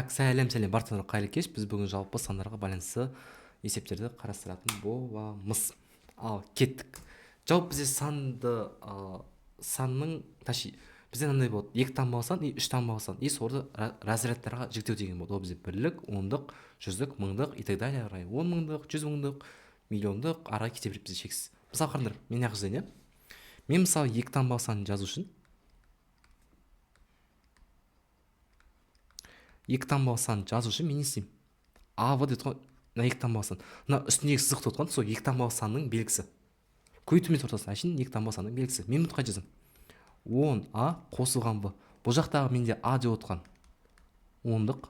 Сәлем барлықтарыңызға қайырлы кеш. Біз бүгін жалпы сандарға байланысты есептерді қарастыратын боламыз. Ал кеттік. Жалпы бізде санның бізде мынандай болады: 2 таңбалы сан и 3 таңбалы сан. И соларды разрядтарға жіктеу деген болады. Ол бізде бірлік, ондық, жүздік, мыңдық и так далее қарай. 10 мыңдық, 100 мыңдық, миллиондық ара кете береді бізде шексіз. Мысалы қараңдар, мен неғып мен мысалы 2 таңбалы санын жазу үшін 2 таңбалы санын жазу үшін мен не істеймін? АВ деп тұрған мына 2 таңбалы сан. Мына үстіндегі сызық деп тұрған сол 2 таңбалы санның белгісі. Көйтумен ортасына әшейін 2 таңбалы санның белгісі. Мен бұны қай жазамын? 10А қосылған В. Бұл жақтағы менде А деп отқан ондық,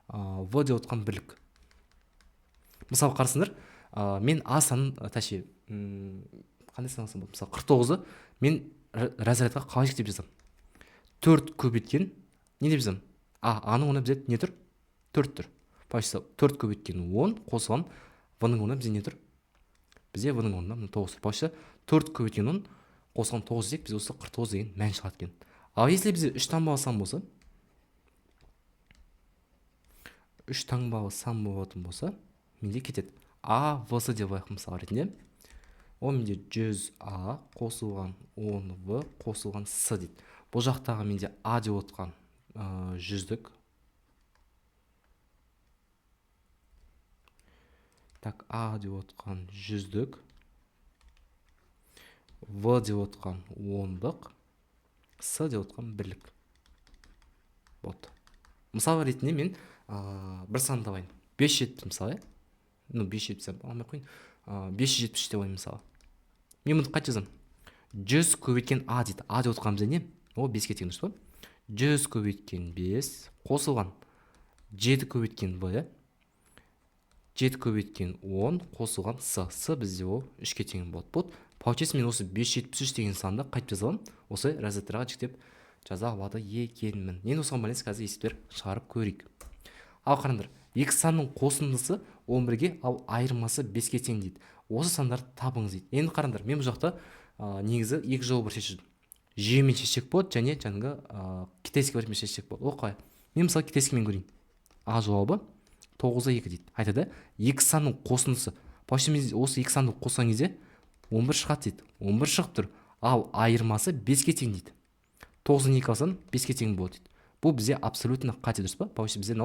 В деп отқан бірлік. Мысалы қарасыңдар, мен А санын қандай санасам болады? Мысалы 49-ы мен разрядқа қалай жіктеп жазамын? 4 көбейткен не деп жазамын? Аның орнына бізде не тұр? 4 тұр. Почти 4 көбейткен 10 қосылған В-ның орнына бізде не тұр? Бізде В-ның орнына 9 тұр. Почти 4 көбейткен 10 қосылған 9 десек, біз осы 49 деген мән шығады екен. Ал если бізде 3 таңбалы сан болса, 3 таңбалы сан болатын болса, менде кетеді А, В, С деп алайық мысалы ретінде. Ол менде 100А қосылған 10В қосылған С дейді. Бұл жақтағы менде А деп отқан жүздік. Так, А деп отқан жүздік. В деп отқан ондық. С деп отқан бірлік. Вот. Мысалы ретінде мен бір санды алайын. 570 мысалы. 570 алмай қойын. 570 деп алайын мысалы. Мен мұны қай жазам? 100 көбейткен А дейді. А деп отқан бізде не? Ол 5-ке тең дұрыс па? 100 көбейткен 5 қосылған 7 көбейткен В, 7 көбейткен 10 қосылған С бізде ол 3-ке тең болады. Получается, мен осы 573 деген санды қайтып жаза аламын. Осы разрядтарға жіктеп жаза алады екенмін. Енді осыған байланысты қазір есептер шығарып көрейік. Ал қараңдар, екі санның қосындысы 11-ге, ал айырмасы 5-ке тең дейді. Осы сандарды табыңыз дейді. Енді қараңдар, мен бұл жақта негізі екі жолы бір шешіп жүйемен шешсек болады, және жаңағы китайский вариантпен шешсек болады. Ол қалай? Мен мысалы китайскиймен көрейін. А жауабы 9-2 дейді. Айтады, екі санның қосындысы. Почти осы екі санды қосқан кезде 11 шығады дейді. 11 шығып тұр. Ал айырмасы 5-ке тең дейді. 9-2 алсаң 5-ке тең болады дейді. Бұл бізде абсолютно қате, дұрыс па? Почти бізде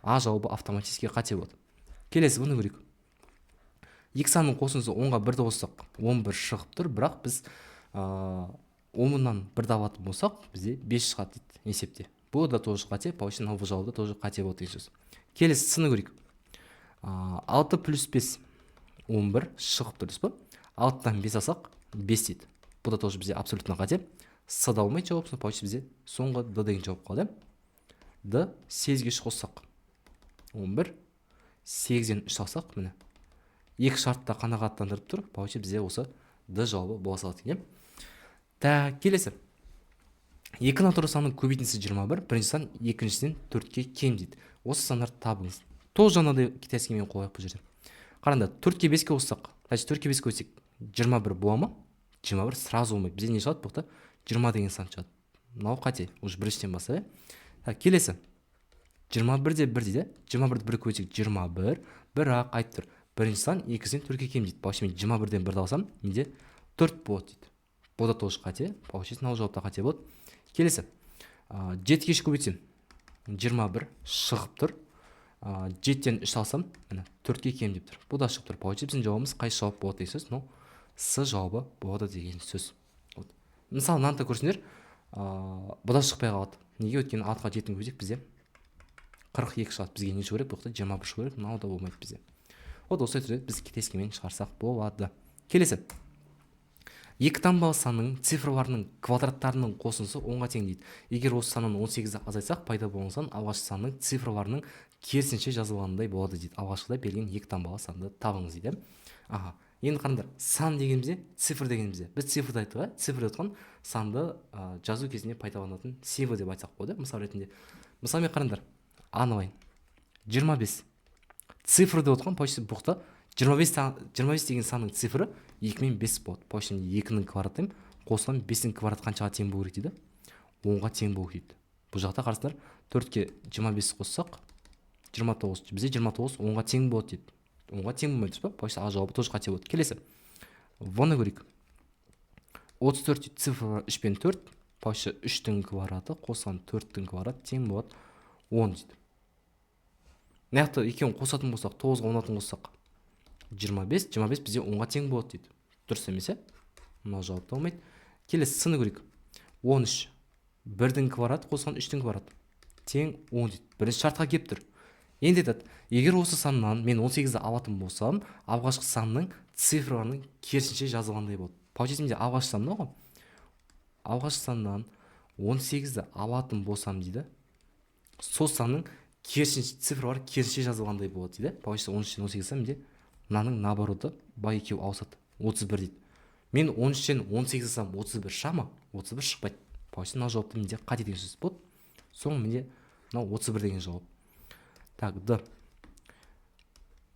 А жауабы автоматически қате болады. Келесі бұны көрейік. Екі санның қосындысы 10-ға 1-ді қоссақ 11 шығып тұр, бірақ біз 10-нан 1-ді алатын болсақ, бізде 5 шығады дейді есепте. Бұл да тоже қате, почти бұл жауабы да тоже қате болады деген сөз. Келесі сыны көрейік. 6 плюс 5 11 шығып тұр, дұрыс па? 6-тан 5 алсақ 5 дейді. Бұл да тоже бізде абсолютно қате. С да алмайды жауап, почти бізде соңғы Д деген жауап қалды. Д 8-ге қоссақ 11, 8-ден 3 алсақ, міне. Екі шартта қанағаттандырып тұр, почти бізде осы Д жауабы бола салады екен. Так, келесі. 2 натуралы санның көбейтіндісі 21, бірінші сан екіншіден 4-ке кем дейді. Осы сандарды табыңыз. Тоже жаңағыдай китайскиймен қойып бұл жерде. Қараңдар, 4-ке 5-ке қоссақ, 4-ке 5-ке қойсақ 21 бола ма? 21 сразу болмайды. Бізде не шығады бұқта? 20 деген сан шығады. Мынау қате, уже біріншіден бастап. Так, келесі. 21-де 1 дейді. 21-ді 1 көбейтсек 21, бірақ айтып тұр. Бірінші сан екіншіден 4-ке кем дейді. Получается, мен 21-ден 1-ді алсам, менде 4 болады дейді. Бұл да тоже қате. Получается, мынау жауапта қате болады. Келесі. 7-ге көбейтсем 21 шығып тұр. 7-ден 3 алсам, міне 4-ке кем деп тұр. Бұл да шығып тұр. Получается, біздің жауабымыз қай жауап болады деген сөз? С жауабы болады деген сөз. Мысалы, мынаны көрсеңдер, бұл да шықпай қалады. Неге? Өйткені 6-ға 7-ні көбейтсек бізде 42 шығады. Бізге не шығу керек? Бұқта 21 шығу керек. Мынау да болмайды бізде. Осы түрде біз китайскиймен шығарсақ болады. Келесі. Екі таңбалы санның цифрларының квадраттарының қосындысы 10-ға тең дейді. Егер осы санын 18-ді азайтсақ, пайда болған сан алғашқы санның цифрларының керісінше жазылғандай болады дейді. Алғашқыда берген екі таңбалы санды табыңыз дейді. Енді қараңдар, сан дегенімізде, цифр дегенімізде. Біз цифрды айтуға, цифрды отқан санды жазу кезінде пайдаланатын символ деп айтсақ болады. Мысалы ретінде. Мысалы мен қараңдар, анылайын. 25. Цифрды отқан почти бұқта 25 деген санның цифры 2 мен 5 болады. Почти 2-ның квадраты қосылған 5-ның квадраты қаншаға тең болу керек дейді? 10-ға тең болу керек дейді. Бұл жақта қарасыздар, 4-ке 25 қоссақ 29, бізде 29 10-ға тең болады дейді. 10-ға тең болмайды па? Получается А жауабы тоже қате болады. Келесі в-ны көрейік. 34 дейді, цифрлар 3 пен 4, получается 3-тің квадраты қосқан 4-тің квадраты тең болады 10 дейді. Мынақты екеуін қосатын болсақ, 9-ға 16-ын қоссақ 25, 25 бізде 10-ға тең болады дейді. Дұрыс емес, мынау жауап болмайды. Келесі с-ны көрейік. 13 1-дің квадраты қосқан 3-тің квадраты тең 10 дейді. Бірінші шартқа келіп тұр. Енді айтады, егер осы саннан мен 18-ді алатын болсам, алғашқы санның цифрларының керісінше жазылғандай болады. Получается, менде алғашқы сан мынау ғой. Алғашқы саннан 18-ді алатын болсам дейді, сол санның керісінше цифрлар керісінше жазылғандай болады дейді. Получается, 13-тен 18-ді менде мынаның наобороты бай екеуі ауысады. 31 дейді. Мен 13-тен 18 алсам 31 шама, 31 шықпайды. Получается, мына жауапты менде қате деген сөз болады. Соң менде мынау 31 деген жауап. Так, Д.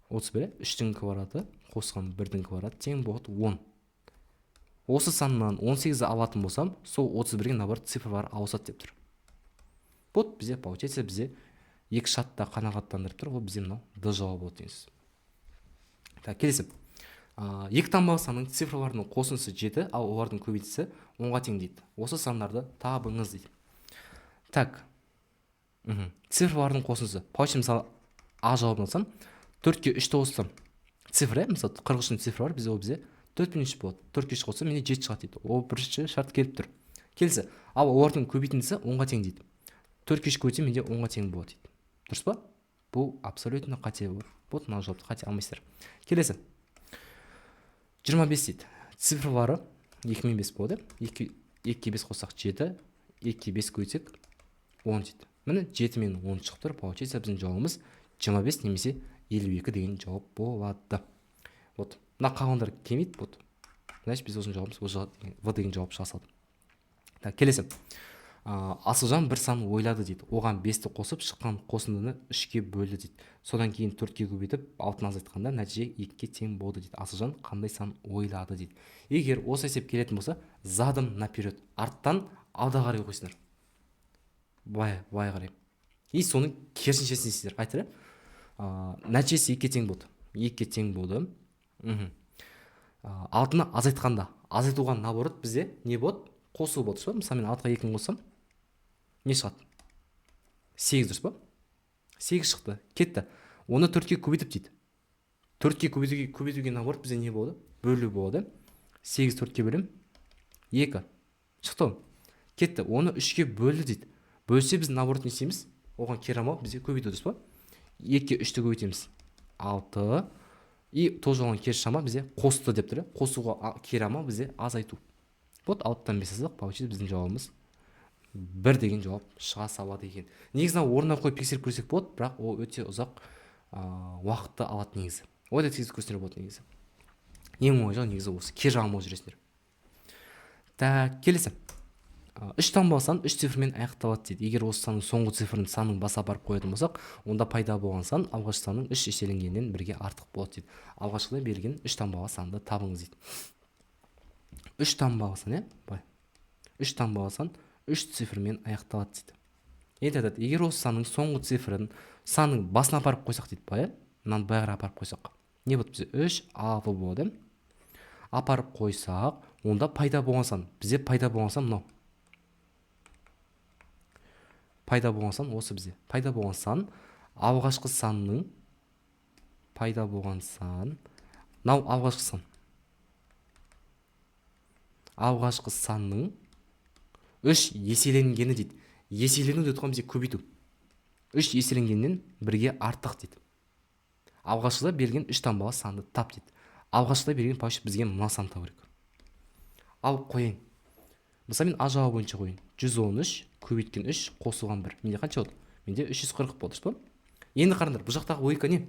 31, 3-тің квадраты қосқан 1-дің квадраты тең болады 10. Осы саннан 18-ді алатын болсам, сол 31-ге наоборот цифрлар ауысады деп тұр. Вот бізде получается, бізде екі шартта қанағаттандырып тұр, ол бізде мынау Д жауабы болады деген сөз. Так, келесі. Екі таңбалы санның цифрларының қосындысы 7, ал олардың көбейтісі 10-ға тең дейді. Осы сандарды табыңыз дейді. Так. Цифрлардың қосындысы. Получается, мысалы А жауабын алсам, 4-ке 3-ті қоссам, цифр, мысалы 43-ның цифры бар, бізде ол бізде 4 пен 3 болады. 4-ке 3 қоссам, менде 7 шығады дейді. Ол бірінші шарт келіп тұр. Келесі, ал олардың көбейтіндісі 10-ға тең дейді. 4-ке 3 көбейтсем, менде 10-ға тең болады дейді. Дұрыс па? Бұл абсолютно қате болады. Вот мына жауапты қате алмайсыздар. Келесі. 25 дейді. Цифрлары 2 мен 5 болады. 2-ке 5 қоссақ 7, 2-ке 5 көбейтсек 10 дейді. Міне 7 мен 10 шығып тұр. Получается, біздің жауабымыз 25 немесе 52 деген жауап болады. Вот. Мына қалғандар келмейді. Вот. Значит, біз осының жауабымыз В деген жауап шыға салды. Так, келесі. Асылжан бір сан ойлады дейді. Оған 5-ті қосып, шыққан қосындыны 3-ке бөлді дейді. Содан кейін 4-ке көбейтіп, 6-ны азайтқанда нәтиже 2-ке тең болды дейді. Асылжан қандай сан ойлады дейді. Егер осы есеп келетін болса, задым наперед. Арттан алда қарай қойсыңдар. Бай қарай. И соның керісіншесін істейсіздер. Қайтыр, нәтижесі 2-ке тең болды. 2-ке тең болды. Алтыны азайтқанда, азайтуға наоборот бізде не болады? Қосу болады. Мысалы, мен 6-ға 2-ні қоссам, не шығады? 8 дұрыс па? 8 шықты. Кетті. Оны 4-ке көбейтіп дейді. 4-ке көбейтуге наоборот бізде не болады? Бөлу болады. 8 4-ке бөлем 2. Шықты. Кетті. Оны 3-ке бөлді дейді. Бөлсе біз наоборот не істейміз? Оған кері алмау бізде көбейту дұрыс па? 2-ке 3-ті көбейтеміз. 6. И тоже оған кері шама бізде қосты деп тұр. Қосуға кері алмау бізде азайту. Вот 6-тан 5 азық, получается біздің жауабымыз 1 деген жауап шыға салады екен. Негізі орнына қойып тексеріп көрсек болады, бірақ ол өте ұзақ уақытты алады негізі. Ойда тексеріп көрсеңдер болады негізі. Ең оңай жағы негізі осы кері алмау жүресіңдер. Так, келесі. 3 таңбалы сан 3 цифрмен аяқталады дейді. Егер осы санның соңғы цифрын санның басына апарып қоятын болсақ, онда пайда болған сан алғашқы санның 3 еселенгеннен бірге артық болады дейді. Алғашқыда берілген 3 таңбалы санды табыңыз дейді. 3 таңбалы сан, бай. 3 таңбалы сан 3 цифрмен аяқталады дейді. Енді айтады, егер осы санның соңғы цифрын санның басына апарып қойсақ дейді, бай. Мынаны байғыра апарып қойсақ. Не болады бізде? 3 АВ болады. Апарып қойсақ, онда пайда болған сан. Бізде пайда болған сан мынау. Пайда болған сан осы бізде. Пайда болған сан алғашқы санның пайда болған сан. Мынау алғашқы сан. Алғашқы санның 3 еселенгені дейді. Еселену деп тұрған бізде көбейту. 3 еселенгеннен бірге артық дейді. Алғашқыда берген 3 таңбалы санды тап дейді. Алғашқыда берген паушы бізге мына сан табу керек. Алып қойын. Мысалы мен А жауабы бойынша қойын. 113 көбейткен 3 қосылған 1. Менде қанша болды? Менде 340 болды, дұрыс па? Енді қараңдар, бұл жақтағы логика не?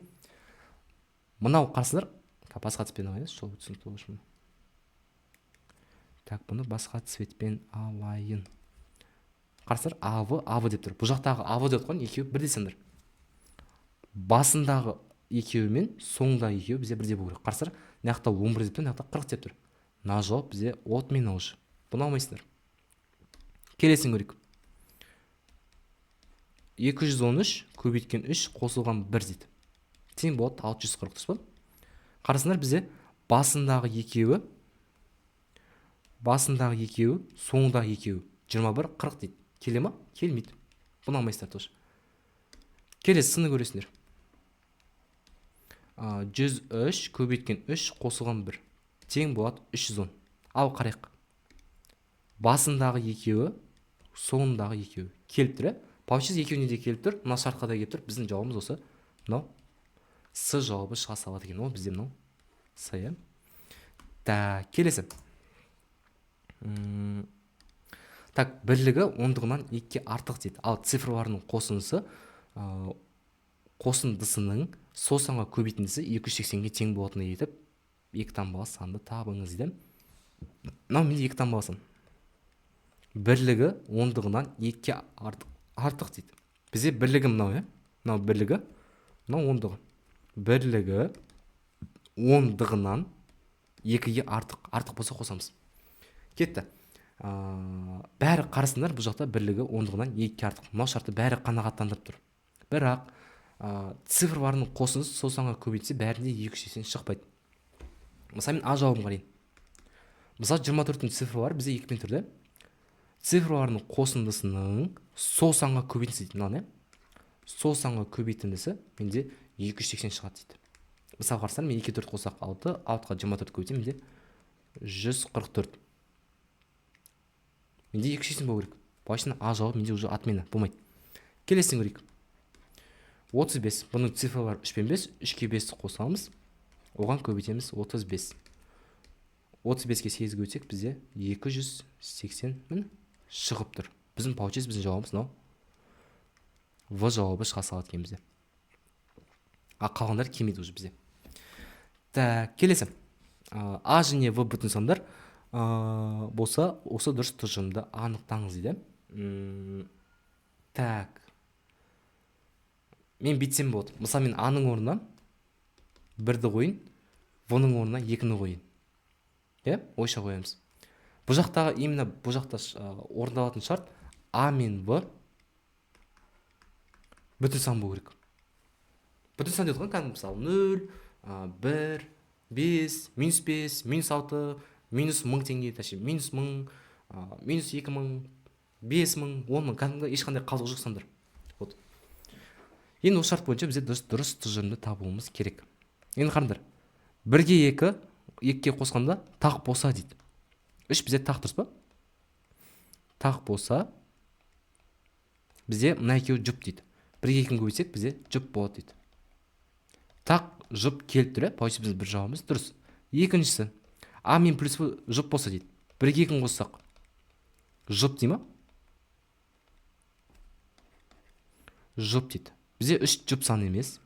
Мынау қарасыздар, басқа цветпен алайын, сол түсінікті болсын. Так, бұны басқа цветпен алайын. Қарасыздар, АВ деп тұр. Бұл жақтағы АВ деп отқан екеуі бірдей сандар. Басындағы екеуі мен соңындағы екеуі бізде бірдей болу керек. Қарасыздар, мына жақта 11 деп тұр, мына жақта 40 деп тұр. Мына жауап бізде от мен ауыш. Бұны алмайсыңдар. Келесін көрейік. 213 көбейткен 3 қосылған 1 дейді. Тең болады 640, дұрыс па? Қарасыңдар, бізде басындағы екеуі, соңындағы екеуі 21, 40 дейді. Келе ма? Келмейді. Бұны алмайсыздар тоже. Келесі сыны көресіңдер. 103 көбейткен 3 қосылған 1 тең болады 310. Ал қарайық. Басындағы екеуі, соңындағы екеуі келіп тұр. Получается, екеуіне де келіп тұр, мына шартқа да келіп тұр. Біздің жауабымыз осы. Мынау С жауабы шыға салады екен. Ол бізде мынау С, иә. Так, келесі. Так, бірлігі ондығынан 2-ке артық дейді. Ал цифрларының қосындысының сол санға көбейтіндісі 280-ге тең болатындай етіп, 2 таңбалы санды табыңыз дейді. Мынау менде 2 таңбалы сан. Бірлігі ондығынан 2-ке артық дейді. Бізде бірлігі мынау, иә? Мынау бірлігі, мынау ондығы. Бірлігі ондығынан 2-ге артық болса қосамыз. Кетті. Бәрі қарасындар, бұл жақта бірлігі ондығынан 2-ге артық. Мынау шартты бәрі қанағаттандырып тұр. Бірақ цифрларының қосындысы сол санға көбейтсе, бәрінде 280 шықпайды. Мысалы, мен А жауабын қарайын. Мысалы, 24-тің цифрлары бізде 2-пен тұрды. Цифрларының қосындысының сол санға көбейтіндісі дейді. Мынау, сол санға көбейтіндісі менде 280 шығады дейді. Мысалы, қарасаңдар, мен 2-4 қосақ 6, 6-ға 24 көбейтсем, менде 144. Менде 280 болу керек. Башында А жауабы менде уже отмена болмайды. Келесін көрейік. 35. Бұның цифрлары 3 пен 5, 3-ке 5 қосамыз. Оған көбейтеміз 35. 35-ке 8 көбейтсек, бізде 280 шығып тұр. Біздің получается, біздің жауабымыз мынау В жауабы шыға салады екен бізде. А қалғандар келмейді уже бізде. Так, келесі. А және В бүтін сандар болса, осы дұрыс тұжырымды анықтаңыз дейді. Так. Мен бітсем болады. Мысалы, мен А-ның орнына 1-ді қойын, В-ның орнына 2-ні қойын. Ойша қоямыз. Бұл жақтағы, именно бұл жақта орындалатын шарт А мен В бүтін сан болу керек. Бүтін сан дейді ғой, кәдімгі мысалы 0, 1, 5, -5, -6, -1000 теңге, -1000, -2000, 5000, 10.000, кәдімгі ешқандай қалдығы жоқ сандар. Енді осы шарт бойынша бізде дұрыс тұжырымды табуымыз керек. Енді қараңдар. 1-ге 2, 2-ке қосқанда тақ болса дейді. 3 бізде тақ дұрыс па? Тақ болса бізде мына екеуі жұп дейді. 1-ге 2-ні көбейтсек, бізде жұп болады дейді. Тақ жұп келіп тұр, получается біздің бір жауабымыз дұрыс. Екіншісі, А мен плюс В жұп болса дейді. 1-ге 2-ні қоссақ жұп дей ма? Жұп дейді. Бізде 3 жұп сан емес.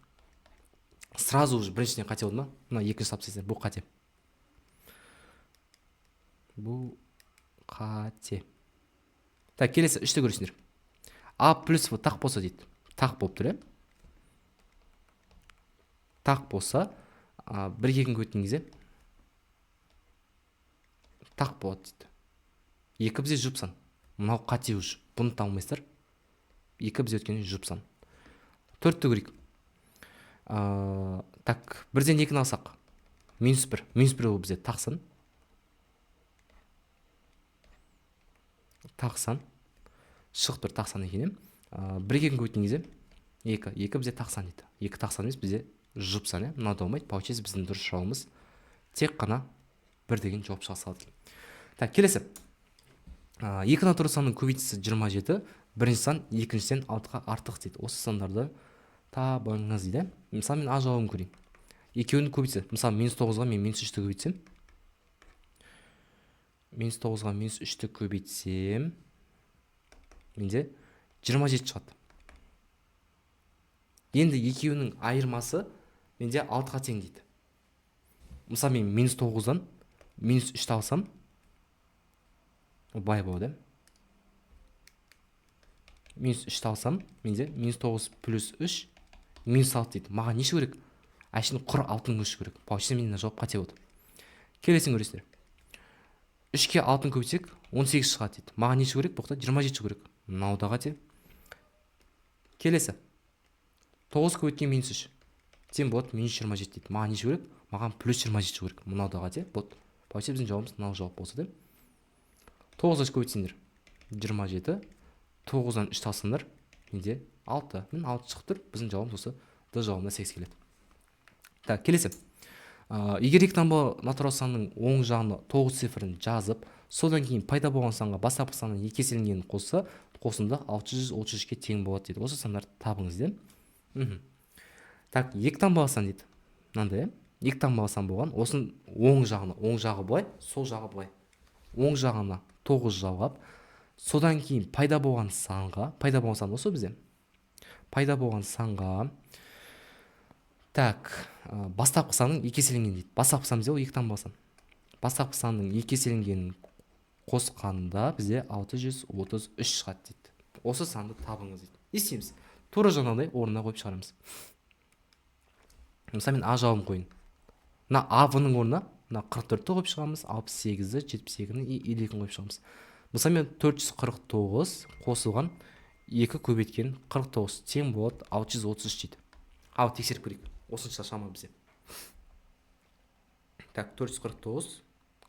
Сразу уже біріншіден қате болды ма? Мына екінші сапсайсыздар, бұл қате. Бұл қате. Так, келесі 3-ті көресіңдер. А плюс В тақ болса дейді. Тақ болып тұр, тақ болса, 1-ге 2-ні көбейткен кезде тақ болады дейді. 2 бізде жұп сан. Мынау қате уже. Бұны табылмайсыздар. 2 бізде өткенде жұп сан. 4-ті көрейік. Так, 1-ден 2-ні алсақ. -1. -1 ол бізде тақ сан. Тақ сан. Шығып тұр тақ сан екен. 1-ге 2-ні көбейткен кезде 2. 2 бізде тақ сан дейді. 2 тақ сан емес, бізде жұп сан. Мынау да болмайды. Получается, біздің дұрыс жауабымыз тек қана 1 деген жауап шыға салады. Так, келесі. 2 натуралы санның көбейтісі 27, бірінші сан екіншіден 6-ға артық дейді. Осы сандарды табыңыз дейді. Мысалы, мен А жауабын көрейін. Екеуінің көбейтісі. Мысалы, -9-ға мен -3-ті көбейтсем. -9-ға -3-ті көбейтсем, менде 27 шығады. Енді екеуінің айырмасы менде 6-ға тең дейді. Мысалы, мен -9-дан -3-ті алсам, бай болады. -3-ті алсам, менде -9 плюс 3 -6 дейді. Маған неше керек? Әшін құр 6-ның көші керек. Получается, менен жауап қате болды. Келесін көресіңдер. 3-ке 6-ны көбейтсек 18 шығады дейді. Маған неше керек? Бұқта 27 керек. Мынау да қате. келесі 9 көбейткен минус 3 тең болады минус 27 дейді. Маған неше керек? Маған плюс 27 шығу керек. Мынаудаға те болады. Получается біздің жауабымыз мынау жауап болса да. 9-ға көбейтсеңдер 27, 9-дан 3 алсаңдар менде 6. Мен 6 шығып тұр. Біздің жауабымыз осы Д жауабына сәйкес келеді. Так, келесі. Егер екі таңбалы натурал санның оң жағына 9 цифрын жазып, содан кейін пайда болған санға бастапқы санның 2 еселенгенін қосса, қосынды 633-ке тең болады дейді. Осы сандарды табыңыз дейді. Так, екі таңбалы сан дейді. Мынандай, екі таңбалы сан болған. Осының оң жағы былай, сол жағы былай. Оң жағына 9 жалғап, содан кейін пайда болған санға, пайда болған сан осы бізде. Пайда болған санға так, бастапқы санның 2 еселенген дейді. Бастапқы сан бізде ол екі таңбалы сан. Бастапқы санның 2 еселенгенін қосқанда бізде 633 шығады дейді. Осы санды табыңыз дейді. Не істейміз? Тура жаңағыдай орнына қойып шығарамыз. Мысалы мен А жауабын қойын. Мына А-ның орнына мына 44-ті қойып шығамыз, 68-ді, 72-ні и 52-ні қойып шығамыз. Мысалы мен 449 қосылған 2 көбейткен 49 тең болады 633 дейді. Ал тексеріп көрейік. Осынша шама бізде. Так, 449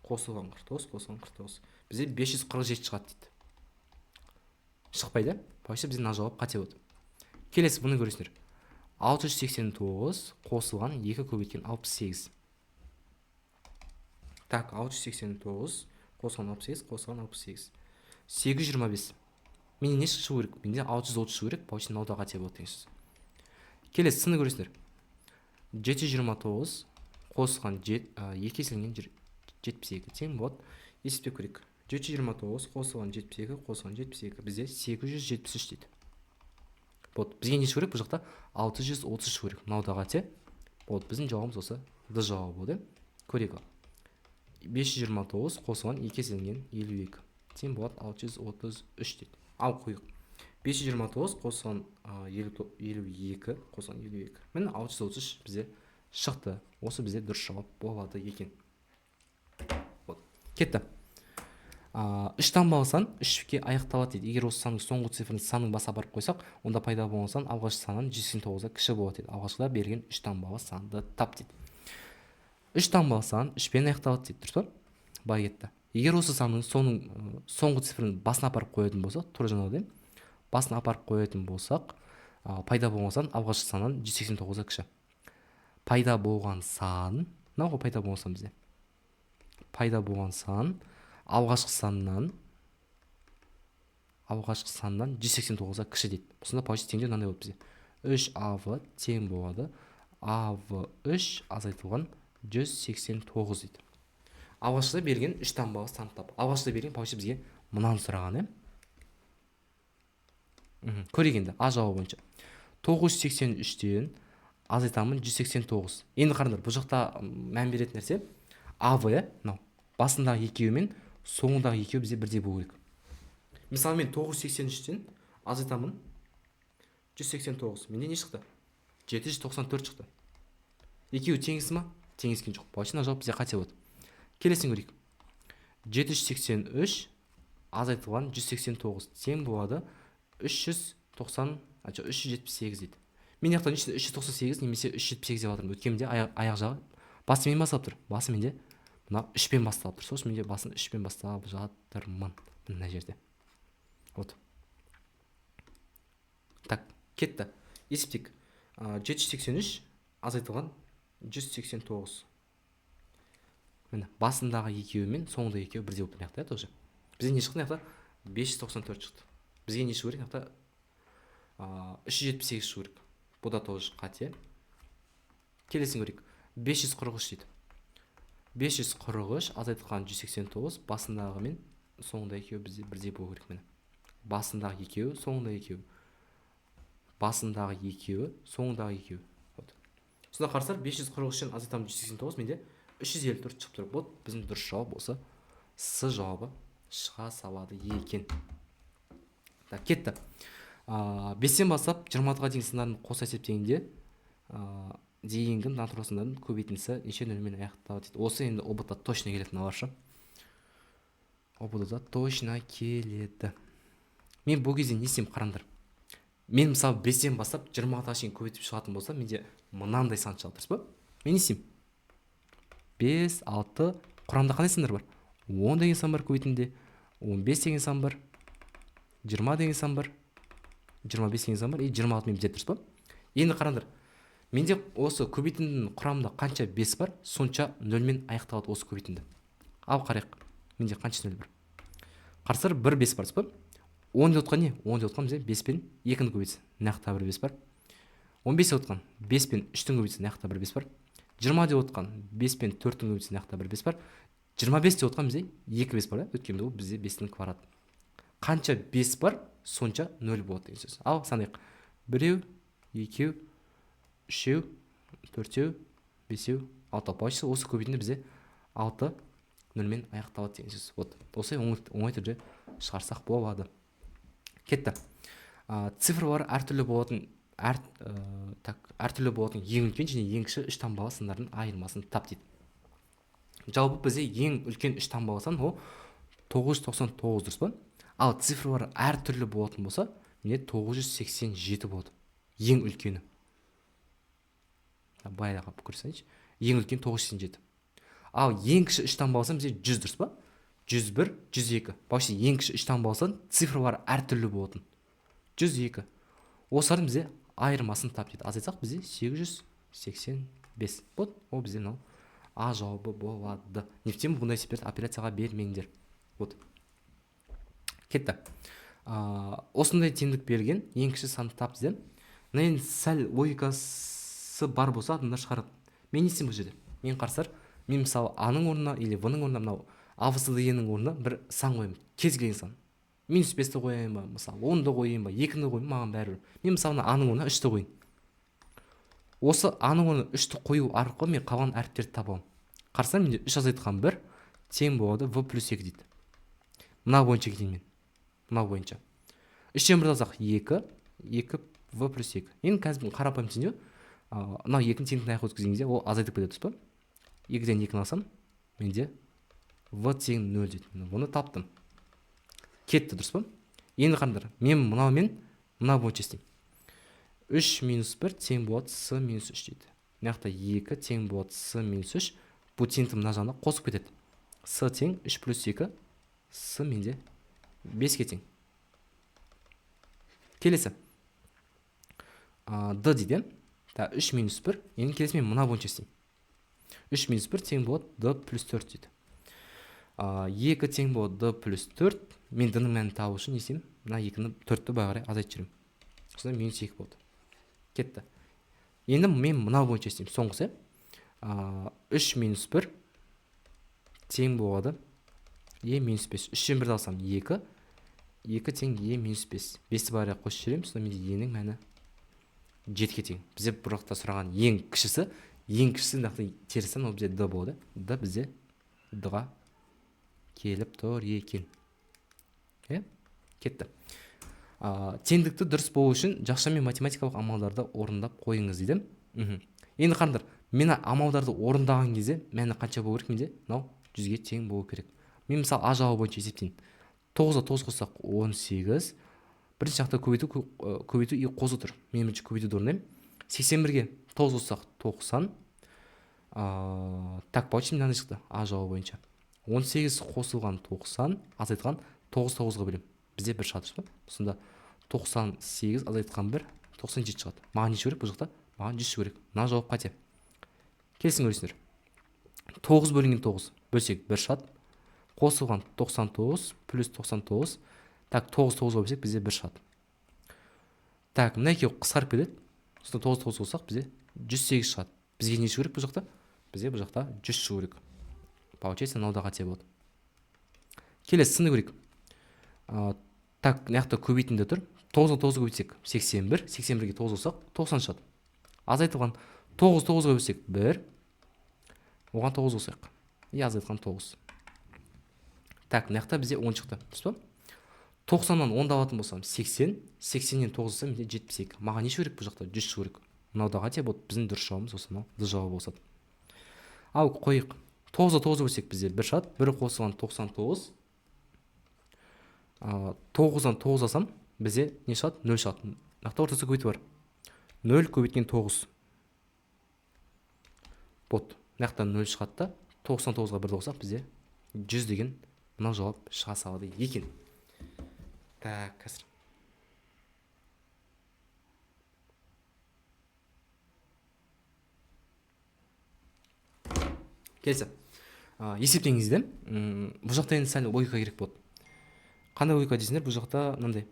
қосылған 49 бізде 547 шығады дейді. Шықпайды. Получается бізде мына жауап қате болды. Келесі бұны көресіңдер. 689 қосылған 2 көбейткен 68. Так, 689 қосылған 68. 825. Менде не шығу керек? Менде 630 шығу керек. Получается мынау да қате болды деген сөз. Келесі сыны көресіңдер. 729 қосылған 2 еселенген 72 тең болады. Есептеп көрейік. 729 қосылған 72 бізде 873 дейді. Вот, бізге не шығу керек? Бұл жақта 630 шығу керек. Мынаудаға те. Вот, біздің жауабымыз осы Д жауабы болды. Көрейік. 529 қосылған 2 еселенген 52 тең болады 633 дейді. Ал қойық. 529 қосылған 52 қосылған 52. Міне 633 бізде шықты. Осы бізде дұрыс жауап болады екен. Вот. Кетті. 3 таңбалы сан 3-ке аяқталады дейді. Егер осы санның соңғы цифрын санның басына апарып қойсақ, онда пайда болған сан алғашқы саннан 189-да кіші болады дейді. Алғашқыда берген 3 таңбалы санды тап дейді. 3 таңбалы сан 3-пен аяқталады дейді. Дұрыс па? Былай кетті. Егер осы санның соңғы цифрын басына апарып қоятын болсақ, тура жаңағыдай басына апарып қоятын болсақ, пайда болған сан алғашқы саннан 189-да кіші. Пайда болған сан, мынау пайда болған сан бізде. Пайда болған сан алғашқы саннан 189-да кіші дейді. Осында получается теңдеу мынандай болады бізде. 3АВ тең болады. АВ3 азайтылған 189 дейді. Алғашқыда берген 3 таңбалы санды тап. Алғашқыда берген получается бізге мынаны сұраған, көрегенде А жауабы бойынша 983-тен азайтамын 189. Енді қараңдар, бұл жақта мән беретін нәрсе АВ, мынау басындағы екеуі мен соңындағы екеуі бізде бірдей болу керек. Мысалы мен 983-тен азайтамын 189. Менде не шықты? 794 шықты. Екеуі теңіз ма? Теңізген жоқ. Получается жауап бізде қате болады. Келесін көрейік. 783 азайтылған 189 тең болады 378 дейді. Мен яқтан 398 немесе 378 деп жатырмын. Өткенде аяқ жағы басымен басталып тұр. Басы менде мына 3-пен басталып тұр. Сосын менде басын 3-пен басталып жатырмын. Мына жерде. Вот. Так, кетті. Есептейік. 783 азайтылған 189. Міне, басындағы екеуі мен соңында екеуі бірдей болып тұр. Тоже. Бізде не шықты яқта? 594 шықты. Бізге не шығу керек? Яқта 378 шығу керек. Бұл да тоже қате. Келесін көрейік. 543 дейді. 543 азайтылған 189, басындағы мен соңында екеуі бізде бірдей болу керек. Міне. Басындағы екеуі, соңында екеуі. Басындағы екеуі, соңындағы екеуі. Сонда қарсар 543-тен азайтамын 189, менде 354 шығып тұр. Бұл біздің дұрыс жауап осы С жауабы шыға салады екен. Так, кетті. 5-тен бастап 26-ға дейін сандардың қоса есептегенде дейінгі натурал сандардың көбейтіндісі неше нөлмен аяқталады дейді. Осы енді ОБ-да точно келетін аларшы. ОБ-да точно келеді. Мен бұл кезде не істеймін, қараңдар. мен мысалы 5-тен бастап 20-ға шейін көбейтіп шығатын болса, менде мынандай сан шығады, дұрыс па? Мен не істеймін? 5, 6, құрамда қандай сандар бар? 10 деген сан бар көбейтінде, 15 деген сан бар, 20 деген сан бар, 25 деген сан бар, и 26 мен бітеді, дұрыс па? Енді қараңдар, менде осы көбейтіндінің құрамында қанша 5 бар, сонша нөлмен аяқталады осы көбейтінді. Ал қарайық, менде қанша нөл бар? Қарсар 1 5 бар, дұрыс па? 10 деп отқан не? 10 деп отқан бізде 5 пен 2-ні көбейтсе, нақта 1 5 бар. 15 деп отқан 5 пен 3-ні көбейтсе, нақта 1 5 бар. 20 деп отқан 5 пен 4-ні көбейтсе, нақта 1 5 бар. 25 деп отқан бізде 2 5 бар, өткенде ол бізде 5-нің квадраты. Қанша 5 бар, сонша 0 болады деген сөз. Ал санайық. 1, 2, 3, 4, 5, 6. Получится осы көбейтінде бізде 6 нөлмен аяқталады деген сөз. Вот. Осылай оңай түрде шығарсақ болады. Кетті. Цифрлар әртүрлі болатын ең үлкен және ең кіші 3 таңбалы сандардың айырмасын тап дейді. Жалпы бізде ең үлкен 3 таңбалы сан ол 999, дұрыс па? Ал цифрлар әртүрлі болатын болса, міне 987 болады. Ең үлкені. Байырақ көрсеңізші. Ең үлкен 987. Ал ең кіші 3 таңбалы сан бізде 100, дұрыс па? 101, 102. Бақшы ең кіші 3 таңбалы сан цифрлар әртүрлі болатын. 102. Осылардың бізде айырмасын тап дейді. Аз айтсақ бізде 885. Вот, ол бізде мынау А жауабы болады. Нефтен бұндай есептерді операцияға бермеңдер. Вот. Кетті. Осындай теңдік берген ең кіші санды тап дейді. Мына сәл логикасы бар болса, адамдар шығарады. Мен не істеймін бұл жерде? Мен қарсар, мен мысалы А-ның орнына или В-ның орнына мынау АВСД-ның орнына бір сан қоямын. Кез келген сан. -5-ті қояйын ба, мысалы 10-ды қояйын ба, 2-ні қояйын, маған бәрібір. Мен мысалы А-ның орнына 3-ті қояйын. Осы А-ның орнына 3-ті қою арқылы мен қалған әріптерді табамын. Қарасам, менде 3 азайтқан 1 тең болады В плюс 2 дейді. Мына бойынша кетейін мен. Мына бойынша. 3-тен 1 алсақ 2, 2 В плюс 2. Енді қазір қарапайым түсіндірме. Мынау 2-ні теңдіктен аяқ өткізген кезде ол азайтып кетеді, дұрыс па? 2-ден 2-ні алсам, менде В тең 0 дейді. Оны таптым. Кетті, дұрыс па? Енді қараңдар, мен мынаумен мына бойынша істеймін. 3 минус 1 тең болады С минус 3 дейді. Мынақта 2 тең болады С минус 3. Бұл теңдікті мына жағына қосып кетеді. С тең 3 плюс 2. С менде 5-ке тең. Келесі. Д дейді. 3 минус 1. Енді келесі мен мына бойынша істеймін. 3 минус 1 тең болады Д плюс 4 дейді. 2 тең болады Д плюс 4. Мен Д-ның мәнін табу үшін не істеймін? Мына 2-ні 4-ті бай қарай азайтып жүремін. Содан минус 2 болды. Кетті. Енді мен мына бойынша істеймін. Соңғысы 3 минус 1 тең болады Е минус 5. 3-тен 1-ді алсам 2. 2 тең Е минус 5. 5-ті бай қарай қосып жүремін. Содан менде Е-ның мәні 7-ке тең. Бізде бұрақта сұраған ең кішісі нақты терістен ол бізде Д болады. Д бізде Д-ға келіп тұр екен. Кетті. Теңдікті дұрыс болу үшін жақша мен математикалық амалдарды орындап қойыңыз дейді. Енді қараңдар, мен амалдарды орындаған кезде мәні қанша болу керек менде? Мынау 100-ге тең болу керек. Мен мысалы А жауабы бойынша есептейін. 9-ға 9 қоссақ 18. Бірінші жақта көбейту и қосу тұр. Мен бірінші көбейтуді орындаймын. 81-ге 9 қоссақ 90. Так, получим мынандай шықты А жауабы бойынша. 18 қосылған 90, азайтқан 9-9-ға бөлем. Бізде 1 шығады, па? Сонда 98 азайтқан 1, 97 шығады. Маған не керек бұл жақта? Маған 100 керек. Мына жауап қате? Келсін көресіңдер. 9 бөлінген 9 бөлсек 1 шығады. Қосылған 99 плюс 99. Так, 9-9-ға бөлсек бізде 1 шығады. Так, мына екеуі қысқарып келеді. Сонда 9-9 қоссақ бізде 108 шығады. Бізге не керек бұл жақта? Бізде бұл жақта 100 шығу керек. Получается, мынау да қате болады. Келесі сыны көрейік. Так, мынаяқта көбейтінде тұр. 9-ға 9-ға көбейтсек 81, 81-ге 9 қоссақ 90 шығады. Азайтылған 9-9-ға бөлсек 1. Оған 9 қоссақ. И азайтқан 9. Так, мынаяқта бізде 10 шықты. Дұрыс па? 90-нан 10-ды алатын болсам 80, 80-нен 9 алсам менде 72. Маған не керек бұл жақта? 100 шығу керек. Мынау да қате болады. Біздің дұрыс жауабымыз осы мынау Д жауабы болсады. Ал қойық. 9-ға 9 бөлсек бізде 1 шығады. 1 қосылған 99. 9-дан 9 алсам бізде не шығады? 0 шығады. мына ортасы көбейту бар. 0 көбейткен 9. Вот. Мына жақтан 0 шығады да 99-ға 1 қосақ бізде 100 деген мынау жауап шыға салады екен. Так, қазір. Келесі. Есептеңіздер. Бұл жақта енді сәл логика керек болады. Қандай логика дейсіңдер? Бұл жақта мынандай.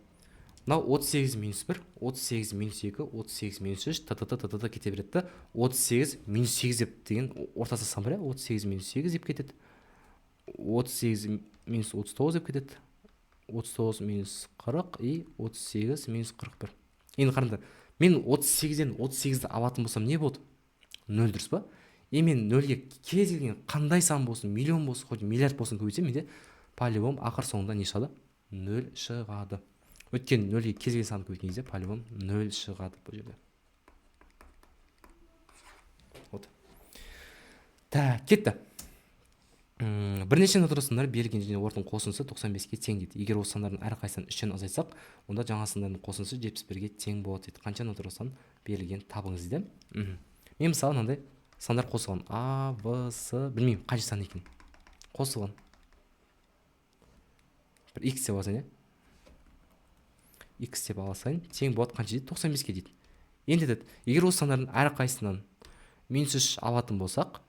Мынау 38 минус 1, 38 минус 2, 38 минус 3, та кете береді. 38 минус 8 деп деген ортасы сан бар, 38 минус 8 деп кетеді. 38 минус 39 деп кетеді. 39 минус 40 и 38 минус 41. Енді қараңдар, мен 38-ден 38-ді алатын болсам не болды? 0 дұрыс па? Мен 0-ге кез келген қандай сан болсын, миллион болсын, хоть миллиард болсын көбейтсем, менде по-любому ақыр соңында не шығады? 0 шығады. Өткен 0-ге кез келген санды көбейткен кезде по-любому 0 шығады бұл жерде. Вот. Так, кетті. Бірнеше натурасындар берілген және олардың қосындысы 95-ге тең дейді. Егер осы сандардың әрқайсысын 3-тен азайтсақ, онда жаңа сандардың қосындысы 71-ге тең болады дейді. Қанша натурасан берілген табыңыз дейді. Мен мысалы мынандай сандар қосылған. А, В, С, білмеймін қанша сан екен. Қосылған. Бір X деп алсаң, X деп алсаң, тең болады қанша дейді? 95-ге дейді. Енді деді, егер осы сандардың әрқайсынан -3 алатын болсақ,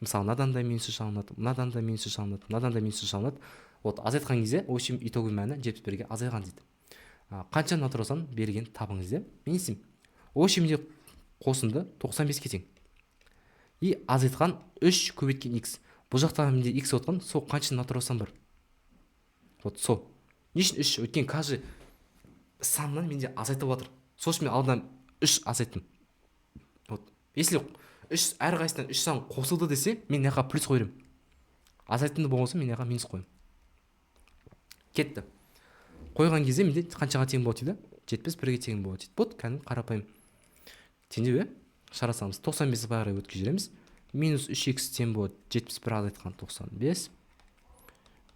мысалы, мынадан да -3 алынады, мынадан да -3 алынады, мынадан да -3 алынады. Вот, азайтқан кезде, общем итоговый мәні 71-ге азайған дейді. Қанша натурасан берген табыңыз деп. Мен естеймін. Общемде қосынды 95-ке тең. И азайтқан 3 көбейткен x. Бұл жақтағы менде x отқан, сол қанша натурасан бар? Вот, сол. Не үшін 3? Өткен каждый саннан менде азайтып жатыр. Сол үшін мен алдынан 3 азайттым. Вот. Если 3 әрқайсынан 3 сан қосылды десе, мен мына жаққа плюс қойырым. Азайтымды болмаса, мен мына жаққа минус қоямын. Кетті. Қойған кезде менде қаншаға тең болады дейді? 71-ге тең болады дейді. Вот, кәдімгі қарапайым теңдеу, шарасамыз 95-ді бағарай өткізіп жүреміз. Минус 3x тең болады 71 азайтқан 95.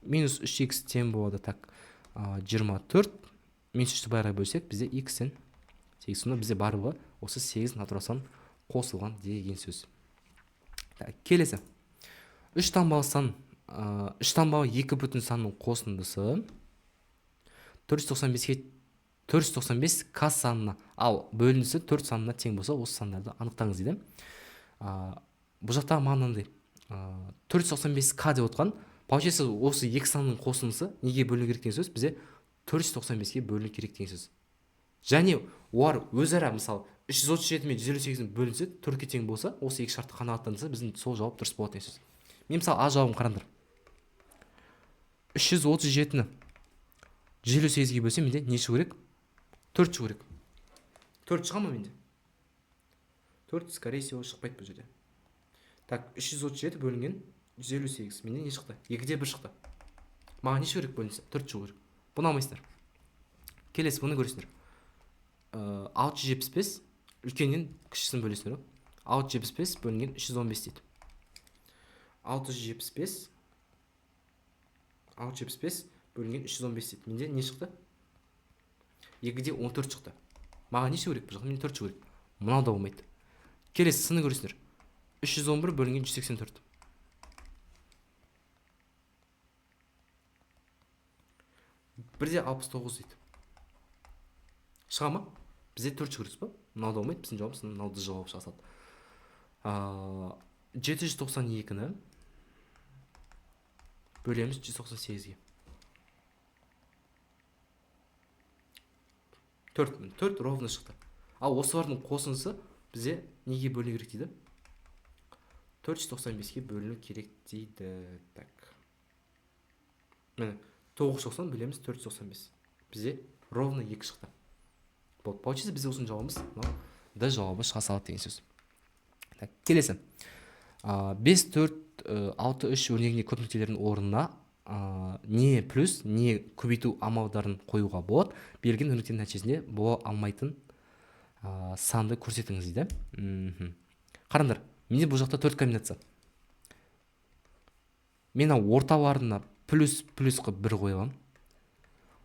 Минус 3x тең болады так 24. Минус 3-ті бағарай бөлсек, бізде x-тен 8. Сонда бізде барлығы осы 8 натурасан қосылған деген сөз. Келесі. 3 таңбалы сан, 3 таңбалы 2 бүтін санның қосындысы 495 к санына, ал бөлінісі 4 санына тең болса, осы сандарды анықтаңыз дейді. Бұл жақтағы мағынандай 495 к деп отқан, получается осы 2 санның қосындысы неге бөліну керек деген сөз? Бізде 495-ге бөліну керек деген сөз. Және олар өзара, мысалы 337 мен 158-дің бөлінсе 4-ке тең болса, осы екі шартты қанағаттанса, біздің сол жауап дұрыс болады деген сөз. Мен мысалы А жауабын қараңдар. 337-ні 158-ге бөлсем, менде не шығу керек? 4 шығу керек. 4 шыға ма менде? 4, скорее всего, шықпайды бұл жерде. Так, 337 бөлінген 158. Менде не шықты? 2-де 1 шықты. Маған не шығу керек бөлінсе? 4 шығу керек. Бұны алмайсыздар. Келесі, бұны көресіңдер. 675 үлкеннен кішісін бөлесіңдер. 675 бөлінген 315 дейді. 675 бөлінген 315 дейді. Менде не шықты? 2-де 14 шықты. Маған не шығу керек бұл жақта? Менде 4 шығу керек. Мынау да болмайды. Келесі сыны көресіңдер. 311 бөлінген 184. Бірде 69 дейді. Шыға ма? Бізде 4 шығырыз ба? Мынау да болмайды. Біздің жауабымыз мынауды жауап жасады. 792-ні бөлеміз 198-ге. 4 ровно шықты. Ал осылардың қосындысы бізде неге бөліну керек дейді? 495-ге бөліну керек дейді. Так. Міне, 990 бөлеміз 495. Бізде ровно 2 шықты. Болды. Получается, бізде осының жауабымыз Д жауабы шыға салады деген сөз. Так, келесі. 5, 4, 6, 3 өрнегіне көп нүктелердің орнына не плюс, не көбейту амалдарын қоюға болады. Берілген өрнектердің нәтижесінде бола алмайтын санды көрсетіңіз дейді. Қараңдар, менде бұл жақта 4 комбинация. Мен орталарына плюс қып 1 қойылам.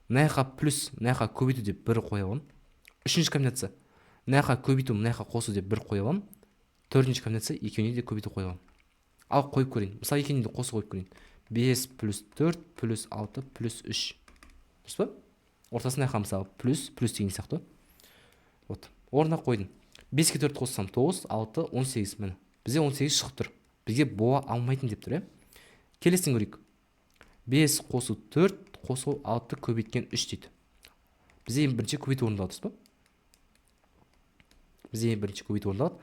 Мына жаққа плюс, мына жаққа көбейту деп 1 қойылам. Үшінші комбинация. Мына жаққа көбейту, мына жаққа қосу деп бір қойып аламын. Төртінші комбинация екеуіне де көбейту қойып аламын. Ал қойып көрейін. Мысалы екеуіне де қосу қойып көрейін. 5 плюс 4 плюс 6 плюс 3. Дұрыс па? Ортасына жаққа мысалы плюс деген сияқты. Вот. Орнына қойдым. 5-ке 4 қоссам 9, 6, 18. Міне. Бізде 18 шығып тұр. Бізге бола алмайтын деп тұр, Келесін көрейік. 5 қосу 4 қосу 6 көбейткен 3 дейді. Бізде бірінші көбейту орындалады, дұрыс па? Бізде бірінші көбейту орындалады.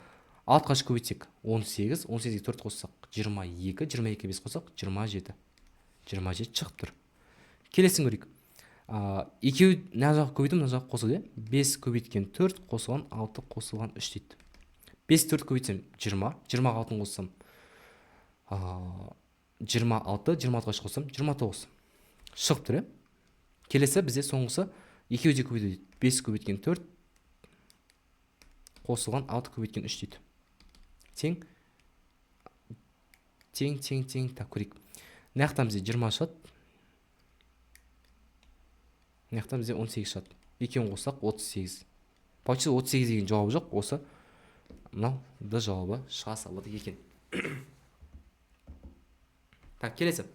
6-қа көбейтсек 18, 18-ге 4 қоссақ 22, 22-ге 5 қоссақ 27. 27 шығып тұр. Келесін көрейік. Екеуі мына жаққа көбейту, мына жаққа қосу, 5 көбейткен 4 қосылған 6 қосылған 3 дейді. 5 4 көбейтсем 20, 20-ға 6 қоссам 26, 26-ға қоссам 29. Шығып тұр, Келесі бізде соңғысы екеуі де көбейту дейді. 5 көбейткен 4 қосылған 6 көбейткен 3 дейді. Тең. Так, көрейік. Мына жақтан бізде 20 шығады. Мына жақтан бізде 18 шығады. Екеуін қоссақ 38. Получается 38 деген жауабы жоқ. Осы мынау Д жауабы шыға салады екен. Так, келесі.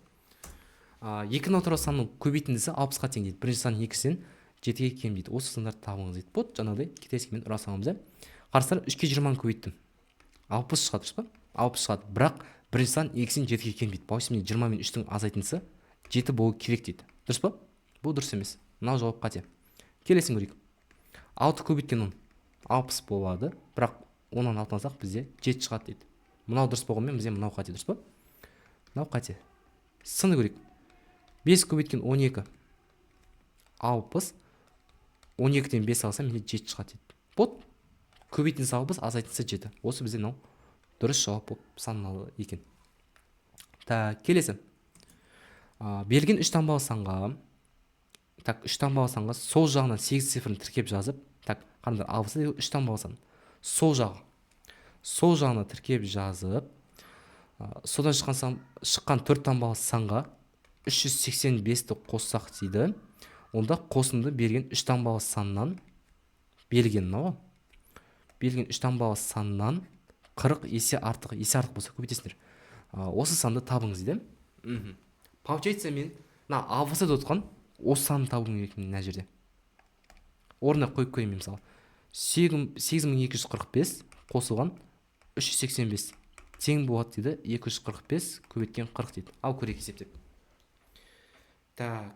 Екі натурал санның көбейтіндісі 60-ға тең дейді. Бірінші сан 2-сінен 7-ге кем дейді. Осы сандарды табыңыз дейді. Вот жаңағыдай китайскиймен ұрасаңыз. Қарастар 3-ке 20-ны көбейттім. 60 шығады, дұрыс па? 60 шығады. Бірақ бірінші сан 2-сінен 7-ге кем дейді. Получается мен 20 мен 3-тің азайтындысы 7 болу керек дейді. Дұрыс па? Бұл дұрыс емес. Мынау жауап қате. Келесін көрейік. 6 көбейткен 10 60 болады. Бірақ 10-нан 6 алсақ бізде 7 шығады дейді. Мынау дұрыс болғанмен бізде мынау қате, дұрыс па? Мынау қате. Сыны көрейік. 5 көбейткен 12 60. 12-ден 5 алсам менде 7 шығады дейді. Вот. Көбейтіндісі 60, азайтындысы 7. Осы бізде мынау дұрыс жауап болып саналады екен. Так, келесі. Берілген 3 таңбалы санға, так, 3 таңбалы санға сол жағынан 8 цифрын тіркеп жазып, так, қараңдар, алпыс деген 3 таңбалы сан. Сол жағына тіркеп жазып, содан шыққан 4 таңбалы санға 385-ті қоссақ дейді. Онда қосынды берген 3 таңбалы саннан берген 3 таңбалы саннан 40 есе артық болса көбейтесіңдер. Осы санды табыңыз дейді. Получается мен алпысты отқан осы санды табуым керек мына жерде. Орнына қойып көрейін мысалы. 8245 қосылған 385 тең болады дейді. 245 көбейткен 40 дейді. Ал көрейік есептеп. Так,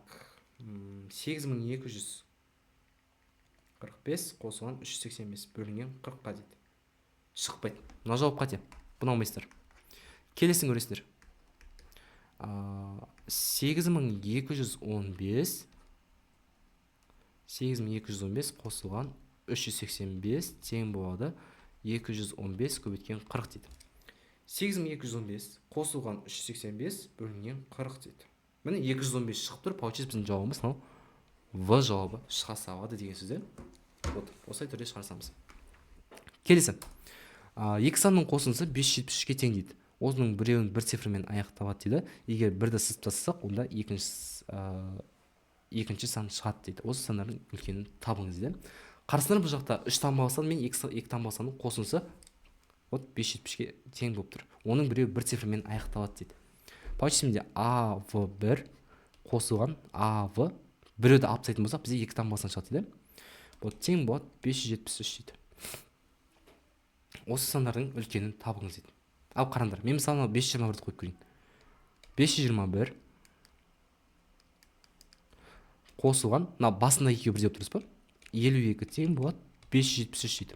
8245 қосылған 385 бөлінген 40-қа дейді. Шықпайды. Мына жауап қате. Бұны алмайсыздар. Келесін көресіздер. 8215 қосылған 385 тең болады 215 көбейткен 40 дейді. 8215 қосылған 385 бөлінген 40 дейді. Міне 215 шығып тұр. Получается біздің жауабымыз мынау В жауабы шыға салады деген сөз. Вот, осылай түрде шығарсамыз. Келесі. Екі санның қосындысы 573-ге тең дейді. Осының біреуін бір цифрмен аяқталады дейді. Егер бірді сызып тастасақ, онда екінші сан шығады дейді. Осы сандардың үлкенін табыңыз дейді. Қарсылар бұл жақта 3 таңбалы сан мен 2 таңбалы санның қосындысы 573-ге тең болып тұр. Оның біреуі бір цифрмен аяқталады дейді. Получается менде АВ1 қосылған АВ біреуді алып тастайтын болсақ, бізде 2 таңбалы сан шығады дейді. Бұл тең болады 573 дейді. Осы сандардың үлкенін табыңыз дейді. Ал қараңдар, мен мысалы 521-ді қойып көрейін. 521 қосылған, басында екеуі бірдей болып тұрсыз ба? 52 тең болады 573 дейді.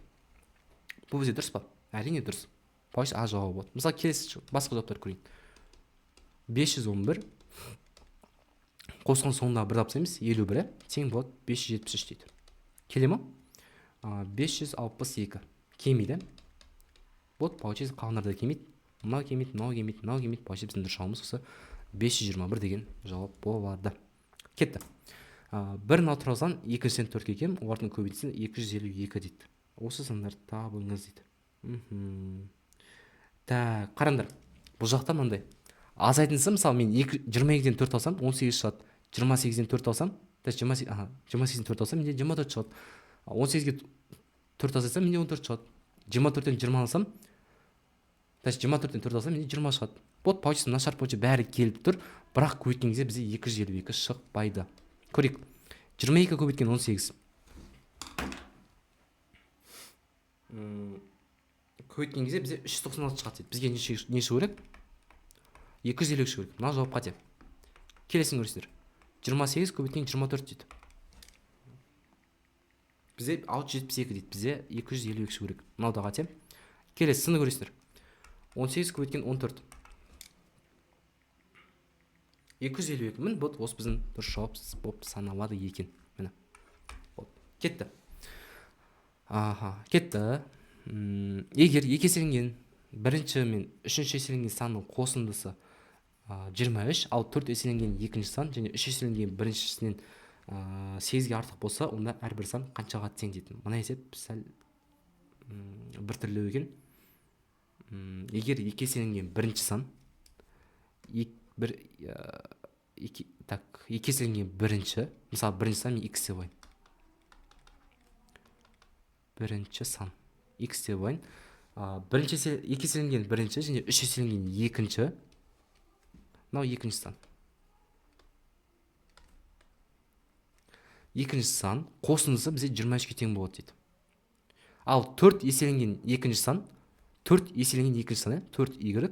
Бұл бізде дұрыс па? Әрине дұрыс. Получается А жауабы болады. Мысалы келесі басқа жауаптар көрейін. 511 қосылған соңындағы бірді алып тастаймыз, 51 тең болады 573 дейді. Келе ма? 562 келмейді. Вот, получается қалғандарда келмейді. Мынау келмейді. Получается біздің дұрыс жауабымыз осы 521 деген жауап болады. Кетті. Бір натурал сан екіншіден 4-ге кем, олардың көбейтісі 252 дейді. Осы сандарды табыңыз дейді. Так, қараңдар. Бұл жақта мынандай. Азайтындысы мысалы мен 22-ден 4 алсам 18 шығады. 28-ден 4 алсам, 28-ден 4 алсам менде 24 шығады. 18-ге 4 азайтсам менде 14 шығады. 24-тен 20 алсам, 24-тен 4 алсам менде 20 шығады. Вот получится мына шарт бойынша бәрі келіп тұр, бірақ көбейткен кезде бізде 252 шықпайды. Көрейік. 22 көбейткен 18. Көбейткен кезде бізде 396 шығады дейді. Бізге не шығу керек? 250 шығу керек. Мына жауап қате. Келесін көресіздер. 28 көбейткен 24 дейді. Бізде 672 дейді. Бізде 252 шығу керек. Мынау да қате. Келесі сыны көресіздер. 18 көбейткен 14. 252 мін бұл осы біздің дұрыс жауап болып саналады екен. Міне. Кетті. Кетті. Егер екі еселенген бірінші мен үшінші еселенген санның қосындысы 23, ал 4 еселенген екінші сан және 3 еселенген біріншісінен 8-ге артық болса, онда әрбір сан қаншаға тең дейді. Мына есеп сәл біртүрлі екен. Егер екі еселенген бірінші сан екі еселенген бірінші, мысалы бірінші сан мен x деп ойын. Бірінші сан x деп ойын. Екі еселенген бірінші және 3 еселенген екінші. Мынау екінші сан. Екінші сан қосындысы бізде 23-ге тең болады дейді. Ал 4 еселенген екінші сан, 4 еселенген екінші сан, 4y,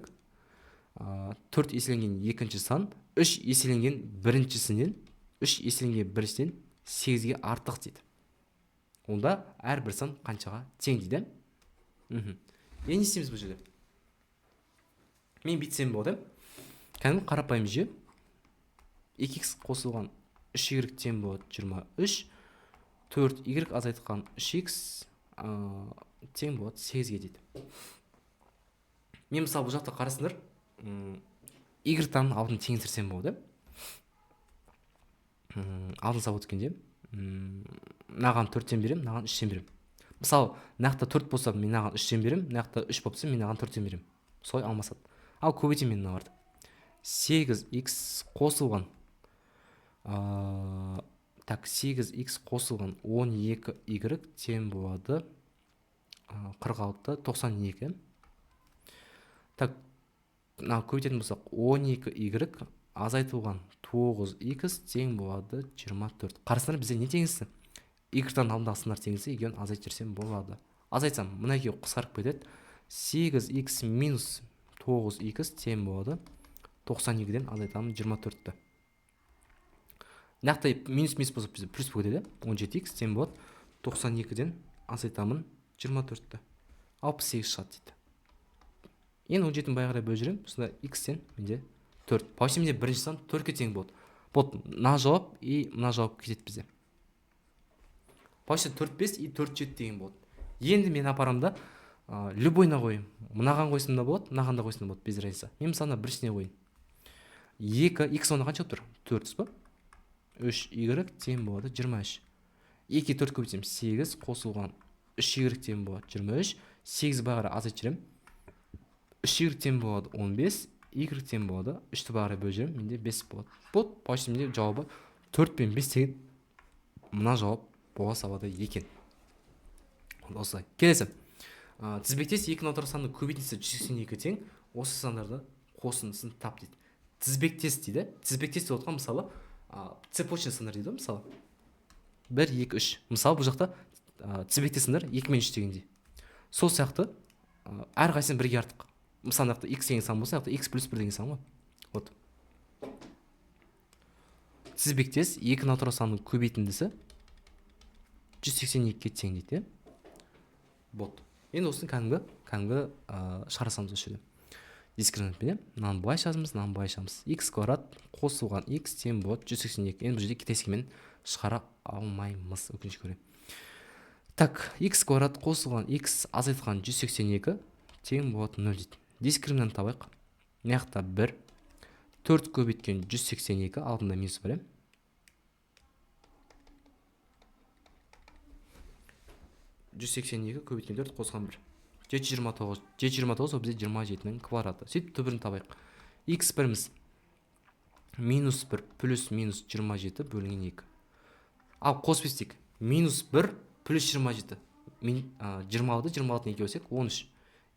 4 еселенген екінші сан, 3 еселенген біріншісінен, 3 еселенген біріншісінен 8-ге артық дейді. Онда әрбір сан қаншаға тең дейді. Не істейміз бұл жерде? Мен бүйтсем болады. Кәдімгі қарапайым жүйе. 2x қосылған 3y тең болады 23, 4y азайтқан 3x тең болады 8-ге дейді. Мен мысалы бұл жақта қарасыңдар, y-тан алдын теңестірсем болады. Алдын сабы өткенде мынаған 4-тен берем, мынаған 3-тен берем. Мысалы, мынақта 4 болса, мен мынаған 3-тен берем, мынақта 3 болса, мен мынаған 4-тен берем. Солай алмасады. Ал көбейтем мен мыналарды. 8x қосылған 8x қосылған 12y тең болады 46, 92. Так, көбейтетін болсақ 12y азайтылған 9x тең болады 24. Қарасыңдар, бізде не теңесі? Y-тан алдындағы сындар теңесі, егер азайт жерсем болады. Азайтсам, мына екеуі қысқарып кетеді. 8x минус 9x тең болады 92-ден азайтамын 24-ті. Нақты минус болса бізде плюс болып кетеді. 17x тең болады 92-ден азайтамын 24-ті. 68 шығады дейді. Енді 17-ні байғарай бөліп жүрем. Сонда x-тен менде 4. Получается менде бірінші сан 4-ке тең болады. Вот мына жауап и мына жауап кетеді бізде. Получается 4-5 и 4-7 деген болады. Енді мен апарамда любойна қойым. Мынаған қойсам да болады, мынаған да қойсам да болады, без разница. Мен мысалына біріншіне қойын. 2 x онда қанша тұр? 4 па? 3y тең болады 23. 2 4 көбейтсем 8 қосылған 3y тең болады 23. 8 бағара азайт жүрем. 3y тең болады 15, y тең болады 3-ті бағара бөліп жүрем, менде 5 болады. Вот, почти менде жауабы 4 пен 5 деген мына жауап бола салады екен. Осылай. Келесі. Тізбектес 2 нотар санды көбейтіндісі 182 тең, осы сандарды қосындысын тап дейді. Тізбектес дейді. Тізбектес деп отқан мысалы цепочный сандар дейді, мысалы 1 2 3. Мысалы бұл жақта тізбектес сандар 2 мен 3 дегендей. Сол сияқты әрқайсысын бірге артық. Мысалы мынақты x деген сан болса, x плюс 1 деген сан ғой. Вот. Тізбектес 2 натурал санның көбейтіндісі 182-ге тең дейді. Вот. Енді осыны кәдімгі шығарасамыз осы жерде. Дискриминантпен, мынаны былай жазамыз, мынаны былай жазамыз. X квадрат қосылған x тең болады 182. Енді бұл жерде китайскімен шығара алмаймыз, өкінішке орай. Так, x квадрат қосылған x азайтылған 182 тең болады 0 дейді. Дискриминант табайық. Мынақта 1, 4 көбейткен 182, алдында минус бар. 182 көбейткен 4 қосқан 1. 729. 729 ол бізде 27-нің квадраты. Сөйтіп түбірін табайық. X біріміз минус 1 плюс минус 27 бөлінген 2. Ал қосып естейік. Минус 1 плюс 27. 26-ды 26-ны 2 бөлсек 13.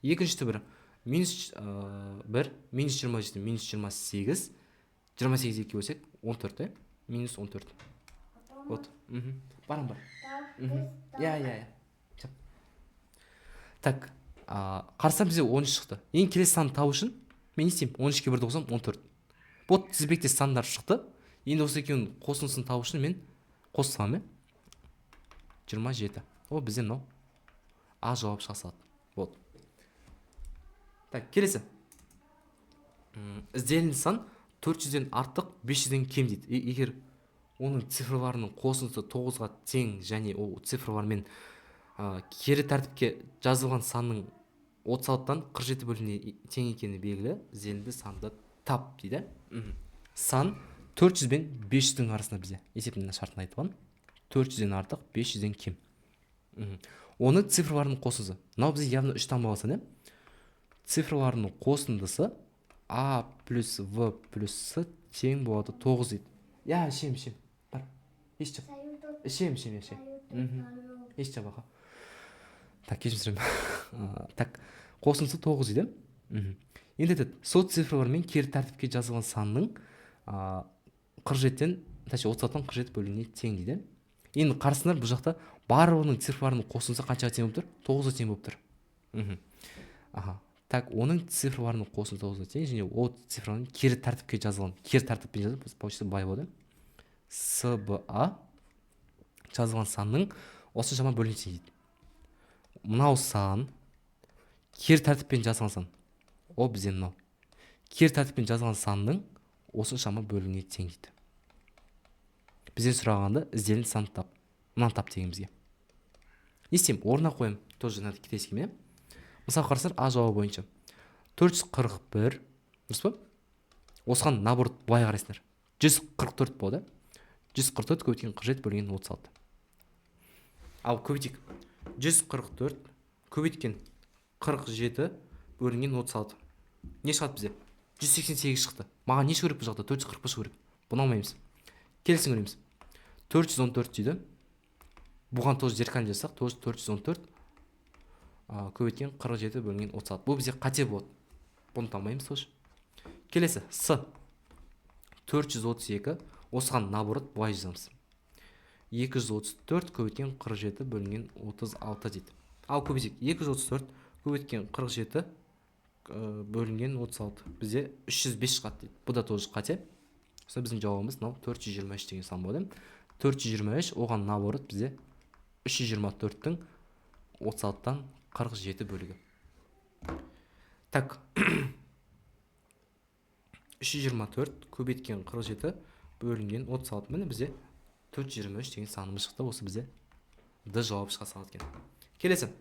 Екінші түбірі минус 1 минус 27 минус 28. 28-ді 2 бөлсек 14, минус 14. Вот. Барам бар. Я. Так, қарасам бізде 13 шықты. Ең келесі санды табу үшін мен не істеймін? 13-ке 1 қосам 14. Вот тізбекте сандар шықты. Енді осы екеуінің қосындысын табу үшін мен қоссам, 27. О, бізде мынау А жауап шыға салады. Вот. Так, келесі. Ізделінді сан 400-ден артық 500-ден кем дейді. Егер оның цифрларының қосындысы 9-ға тең және ол цифрлармен кері тәртіпке жазылған санның 36-тан 47 бөлігіне тең екені белгілі. Ізделінді санды тап дейді. Сан 400 бен 500-дің арасында бізде есептің шартын айтылған. 400-ден артық 500-ден кем. Оны цифрларының қосындысы. Мынау бізде явно 3 таңбалы сан, цифрларының қосындысы А плюс В плюс С тең болады 9 дейді. Я, ішем. Бар. Ешчіп. Ішем. Ешчіп аға. Так, кешім сүрем. Так, қосындысы 9 дейді. Енді айтады, сол цифрлармен кері тәртіпке жазылған санның 47-тен, 36-тан 47 бөлігіне тең дейді. Енді қарсыңдар бұл жақта барлығының цифрларының қосындысы қаншаға тең болып тұр? 9-ға тең болып тұр. Так, оның цифрларының қосындысы 9-ға тең, және ол цифрларының кері тәртіпке жазылған. Кері тәртіппен жазылып, получится бай болды. СБА жазылған санның осыншама бөлігіне тең дейді. Мынау сан кері тәртіппен жазылған сан. О, бізде мынау. Кері тәртіппен жазылған санның осыншама бөлігіне тең дейді. Бізден сұрағанды ізделінді санды тап. Мынаны тап деген бізге. Не істеймін? Орнына қоям. Тоже надо китайскиймен. Мысалы қарасаңдар, А жауабы бойынша 441, дұрыс па? Осыған наоборот былай қарайсыңдар. 144 болды. 144 көбейткен 47 бөлінген 36. Ал көбейтейік. 144 көбейткен 47 бөлінген 36. Не шығады бізде? 188 шықты. Маған не керек бұл жақта? 445 керек. Бұны алмаймыз. Келесін көреміз. 414 дейді. Бұған тоже зеркально жасақ. 414 көбейткен 47 бөлінген 36. Бұл бізде қате болады. Бұны тамаймыз тоже. Келесі. С. 432. Осыған наоборот былай жазамыз. 234 көбейткен 47 бөлінген 36 дейді. Ал көбейтейік. 234 көбейткен 47 бөлінген 36. Бізде 305 шығады дейді. Бұл да тоже қате. Сол біздің жауабымыз 423 деген сан болды. 423 оған наоборот бізде 324-тің 36-тан 47 бөлігі. Так. 324 көбейткен 47 бөлінген 36. Міне бізде 423 деген санымыз шықты. Осы бізде Д жауап шыға салады екен. Келесі.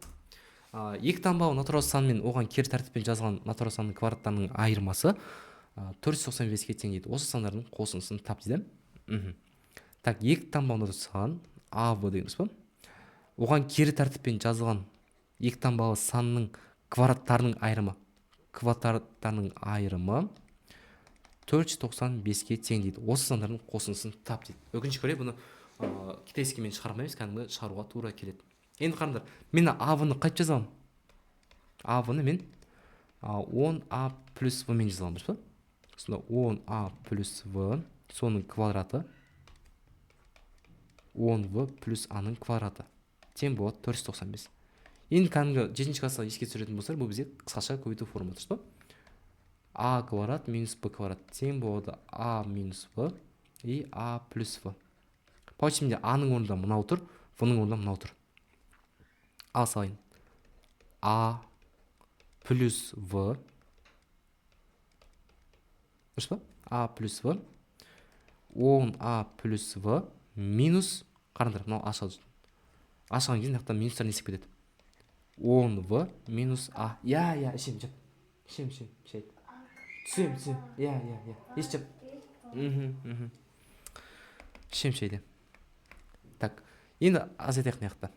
Екі таңбалы натурал сан мен оған кері тәртіппен жазылған натурал санның квадраттарының айырмасы 495-ке тең дейді. Осы сандардың қосындысын тап дейді. Так, екі таңбалы натурал сан АВ дейміз ба? Оған кері тәртіппен жазылған екі таңбалы санның квадраттарының айырымы. Квадраттарының айырымы 495-ке тең дейді. Осы сандардың қосындысын тап дейді. Өкінішке орай бұны китайскиймен шығармаймыз, кәдімгі шығаруға тура келеді. Енді қараңдар, мен А-ны қайтып жазамын? А-ны мен 10А плюс В мен жазамын, дұрыс па? Сонда 10А плюс В, соның квадраты 10В плюс А-ның квадраты тең болады 495. Енді кәдімгі 7-ші классқа еске түсіретін болсақ, бұл бізде қысқаша көбейту формасы, дұрыс па? А квадрат минус Б квадрат тең болады А минус В и А плюс В. Получится, менде А-ның орнында мынау тұр, В-ның орнында мынау тұр. Ал салайын. А плюс В. Дұрыс па? А плюс В. 10А плюс В минус, қараңдар, мынау А шығады. А шығған кезде мынаяқтан минустар не есеп кетеді? 10В минус А. Я, ішем, жап. Ішем, шайт. Түсем. Я. Еш жап. Ішем, шайды. Так, енді аз айтайық мынаяқта.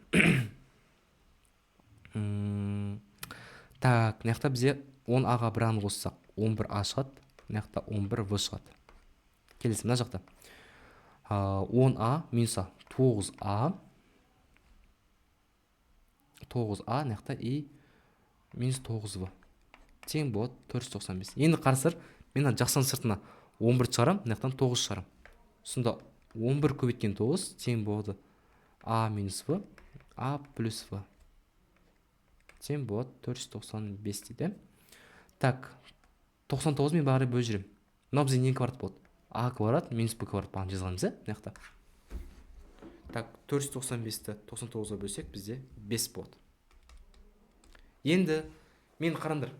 Так, мынаяқта бізде 10А-ға бір аны қоссақ 11А шығады. Мынаяқта 11В шығады. Келесі, мына жақта 10А минус А 9А 9а мына жақта и минус 9в тең болады 495. Енді қарасыр, мен жақсының сыртына 11 шығарам, мына жақтан 9 шығарам. Сонда 11 көбейткен 9 тең болады а минус в, а плюс в тең болады 495 дейді. Так, 99 мен бағары бөліп жүремін. Мынау бізде не квадрат болады? А квадрат минус б квадрат бағын жазғанымыз, мына жақта. Так, 495-ті 99-ға бөлсек, бізде 5 болады. Енді мен қараңдар,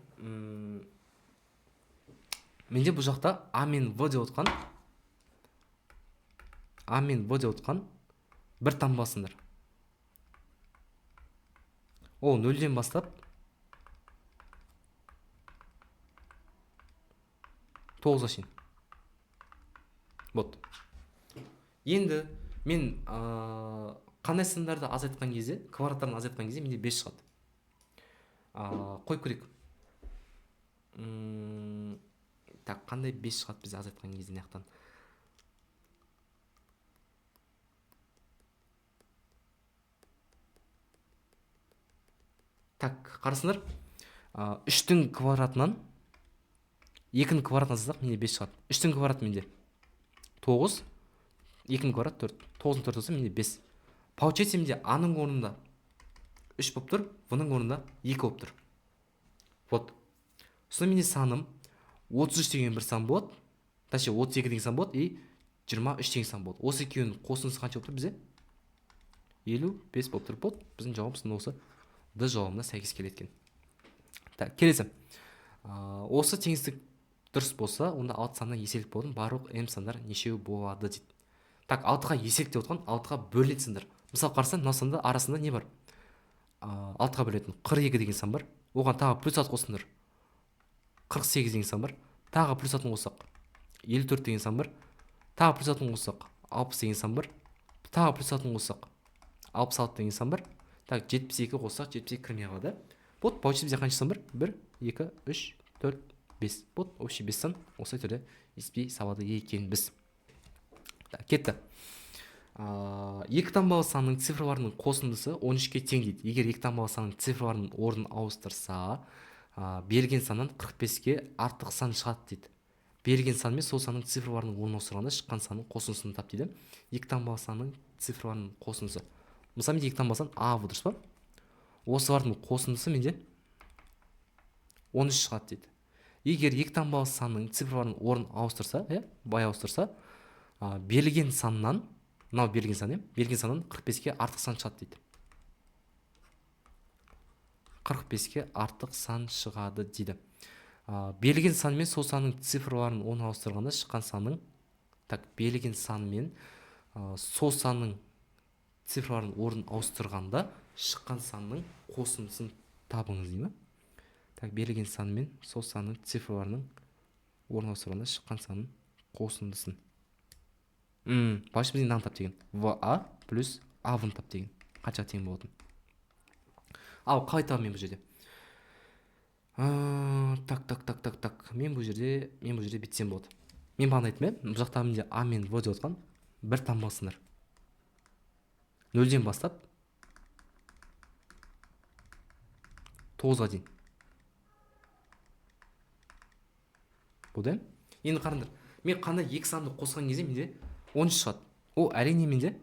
менде бұл жақта а мен в деп отқан, а мен в деп отқан бір таңбасындар. Ол 0-ден бастап 9-ға шейін. Вот. Енді мен қандай сандарды азайтқан кезде, квадраттарын азайтқан кезде менде 5 шығады. Қой көрейік. Так, қандай 5 шығады бізде азайтқан кезде мынаяқтан? Так, қарасыңдар. 3-тің квадратынан 2-ні квадратына азайтсақ, менде 5 шығады. 3-тің квадраты менде 9, 2-ні квадрат 4. 9-ның 4 болса менде 5. Получается менде а-ның орнында 3 болып тұр, в-ның орнында 2 болып тұр. Вот. Сонда менде саным 33 деген бір сан болады, точнее 32 деген сан болады и 23 деген сан болады. Осы екеуінің қосындысы қанша болып тұр бізде? 55 болып тұр. Вот, біздің жауабымыз осы д жауабына сәйкес келеді екен. Так, келесі. Осы теңсіздік дұрыс болса, онда 6 саннан еселік болатын барлық м сандар нешеу болады дейді. Так, 6-ға еселік деп отқан 6-ға бөлінетін сандар. Мысалы қарасаң, мына санда арасында не бар? 6-ға бөлетін 42 деген сан бар. Оған тағы плюс 6 қосыңдар. 48 деген сан бар. Тағы плюс 6 қоссақ 54 деген сан бар. Тағы плюс 6 қоссақ 60 деген сан бар. Тағы плюс 6 қоссақ 66 деген сан бар. Так, 72 қоссақ 72 кірмей қалады. Вот, получится бізде қанша сан бар? 1, 2, 3, 4, 5. Вот, общий 5 сан. Осы түрде еспей сабады екенбіз. Так, кетті. 2 таңбалы санның цифрларының қосындысы 13-ке тең дейді. Егер 2 таңбалы санның цифрларының орнын ауыстырса, берілген саннан 45-ке артық сан шығады дейді. Берілген сан мен сол санның цифрларының орнын ауыстырғанда шыққан санның қосындысын тап дейді. 2 таңбалы санның цифрларының қосындысы. Мысалы, менде 2 таңбалы сан а дұрыс па? Осылардың қосындысы менде 13 шығады дейді. Егер 2 таңбалы санның цифрларының орнын ауыстырса, бай ауыстырса, берілген саннан, мынау берілген сан, берілген саннан 45-ке артық сан шығады дейді. 45-ке артық сан шығады дейді. Берілген сан мен сол санның цифрларын оны ауыстырғанда шыққан санның, так, берілген сан мен сол санның цифрларын орнын ауыстырғанда шыққан санның қосындысын табыңыз деймін. Так, берілген сан мен сол санның цифрларының орнын ауыстырғанда шыққан санның қосындысын. Башы бізден нан тап деген. ва плюс а-ны тап деген. Қанша тең болатын? Ал, қалай табам мен бұл жерде? Так. Мен бұл жерде бітсем болады. Мен бағана айттым, бұл жақта менде а мен в деп отқан бір таңбасындар. 0-ден бастап 9-ға дейін. Болды? Енді қараңдар. Мен қандай 2 санды қосқан кезде менде 13 шығады. О, әрине менде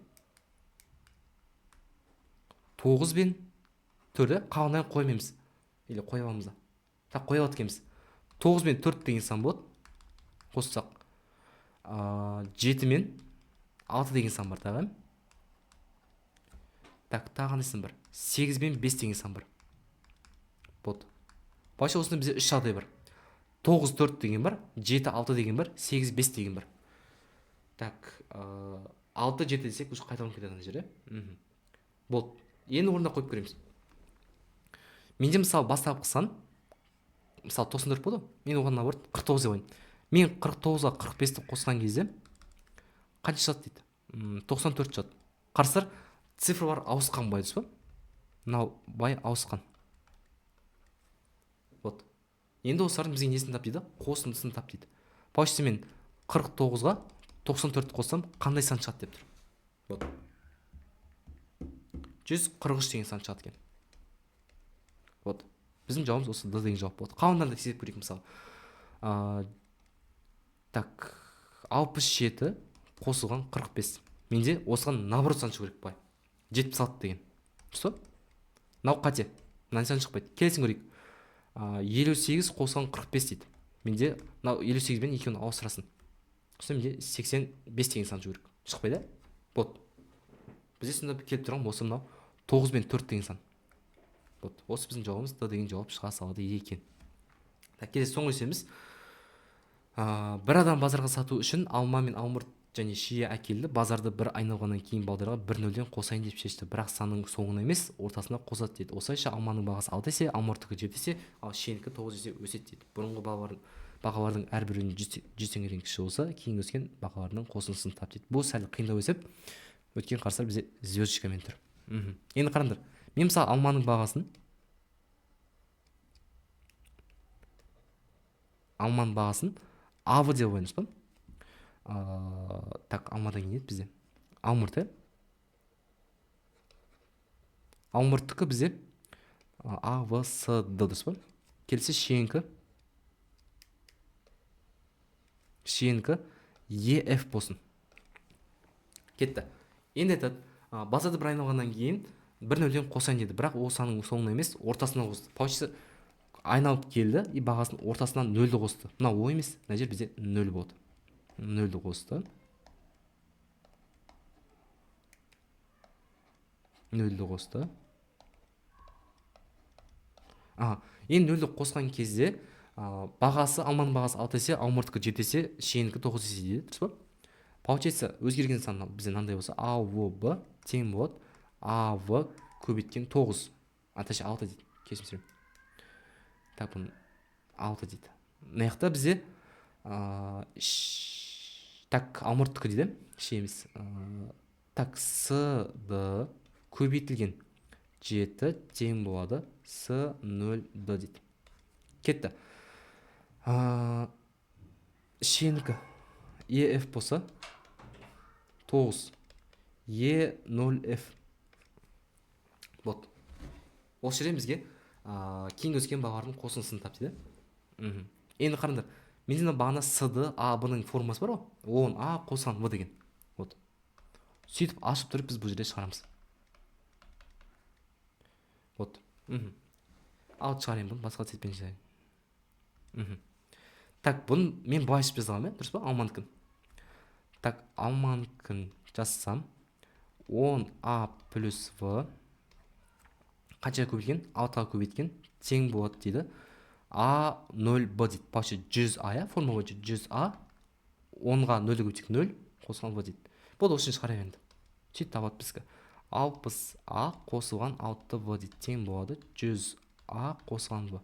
9 бен 4-ді қалғанын қоймаймыз. Или қойып аламыз да. Так, қойып аткенбіз. 9 бен 4 деген сан болады. Қоссақ 7 мен 6 деген сан бар тағы. Так, тағы қандай сан бар? 8 бен 5 деген сан бар. Болды. Башы осында бізде 3 жағдай бар. 9, 4 деген бар, 7, 6 деген бар, 8, 5 деген бар. Так, 6, 7 десек, уже қайталанып кетеді ана жерде. Болды. Енді орнына қойып көреміз. Менде мысалы бастапқы сан, мысалы 94 болды. Мен оған наоборот 49 деп ойын. Мен 49-ға 45-ті қосқан кезде қанша шығады дейді? 94 шығады. Қарасыздар, цифр бар ауысқан бай дұрыс па? Мынау бай ауысқан. Вот. Енді осылардың бізге несін тап дейді? Қосындысын тап дейді. Получается мен 49-ға 94 қоссам қандай сан шығады деп тұр. Вот. 143 деген сан шығады екен. Вот біздің жауабымыз осы д деген жауап болады. Қалғандарды тексеріп көрейік. Мысалы так 67 қосылған 45. Менде осыған наоборот сан шығу керек. Былай 76 деген. Дұрыс па? Мынау қате. Мынаны сан шықпайды. Келесін көрейік. 58 қосылған 45 дейді. Менде мынау 58 бен екеуін ауыстырасын. Сосын менде 85 деген сан шығу керек. Шықпайды? Вот. Бізде сонда келіп тұрған осы мынау 9 бен 4 деген сан. Вот. Осы біздің жауабымыз д деген жауап шыға салады екен. Келесі соңғы есебіміз. Бір адам базарға сату үшін алма мен алмұрт және шие әкелді. Базарды бір айналғаннан кейін балдарға 1-0-ден қосайын деп шешті. Бірақ санның соңына емес, ортасына қосады дейді. Осылайша алманың бағасы 6 есе, алмұрттікі 7 есе, ал шиенікі 9 есе өседі дейді. Бұрынғы бағалардың әрбірінің 100 теңгеден кіші болса, кейін өскен бағаларының қосындысын тап дейді. Бұл сәл қиындау есеп. Өткен қарсылар бізде звездочкамен тұр. Енді қараңдар. Мен мысалы алманың бағасын АВ деп ойнаймыз ба? Так, алмадан кейін бізде алмұрт, алмұрттікі бізде АВСД дұрыс па? Келсе шиенікі ЕФ болсын. Кетті. Енді айтады, базарды бір айналғаннан кейін 1-0-ден қосайын деді. Бірақ ол санның соңына емес, ортасына қосты. Получится айналып келді, и бағасының ортасынан 0-ді қосты. Мына о емес, мына жер бізде 0 болды. 0-ді қосты. 0-ді қосты. Енді 0-ді қосқан кезде бағасы, алманың бағасы 6 есе, алмұрттікі 7 есе, шиенікі 9 есе дейді. Дұрыс па? Получается, өзгерген сан бізде мынандай болса, АВБ тең болады АВ көбейткен 9. Точнее 6 дейді. Кесімсірем. Так, бұны 6 дейді. Мына жақта бізде так, алмұрттікі дейді. Шиеміз. Так, СД көбейтілген 7 тең болады С0Д дейді. Кетті. Шиенікі ЕФ болса 9 Е0Ф. Вот. Ол жерден бізге кейін өскен бағалардың қосындысын тап дейді. Енді қараңдар. Менде бағана СД АБ-ның формасы бар ғой? 10А қосылған В деген. Вот. Сөйтіп ашып тұрып біз бұл жерде шығарамыз. Вот. Алып шығарайын бұны, басқа цветпен жазайын. Так, бұны мен былай ашып жаза аламын, дұрыс па? Алманыкін. Так, алманыкін жазсам 10А плюс В қанша көбейткен? 6-ға көбейткен тең болады дейді. А0Б дейді. Получается 100А, я? Форма бойынша 100А 10-ға 0-ді көбейтсек 0 қосылған В дейді. Болды, осыны шығарайын енді. Сөйтіп табады бізге. 60А қосылған 6В дейді. Тең болады 100А қосылған В.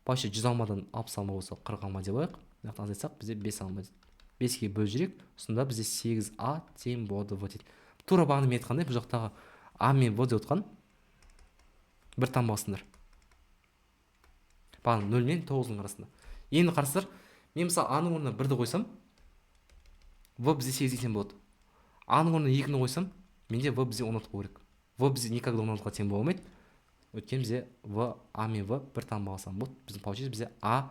Получается 100 алмадан 60 алма болса 40 алма деп алайық. Нақты азайтсақ бізде 5 алма дейді. 5-ге бөліп жүрейік. Сонда бізде 8А тең болады В дейді. Тура бағана мен айтқандай, бұл жақтағы А мен В деп отқан бір таңбасындар. Бағана 0 мен 9-ның арасында. Енді қарасыздар, мен мысалы А-ның орнына 1-ді қойсам, В бізде 8 тең болады. А-ның орнына 2-ні қойсам, менде В бізде 16 керек. В бізде никогда 16-ға тең болмайды. Өткен бізде В, А мен В бір таңбаласам болады. Біздің получается бізде А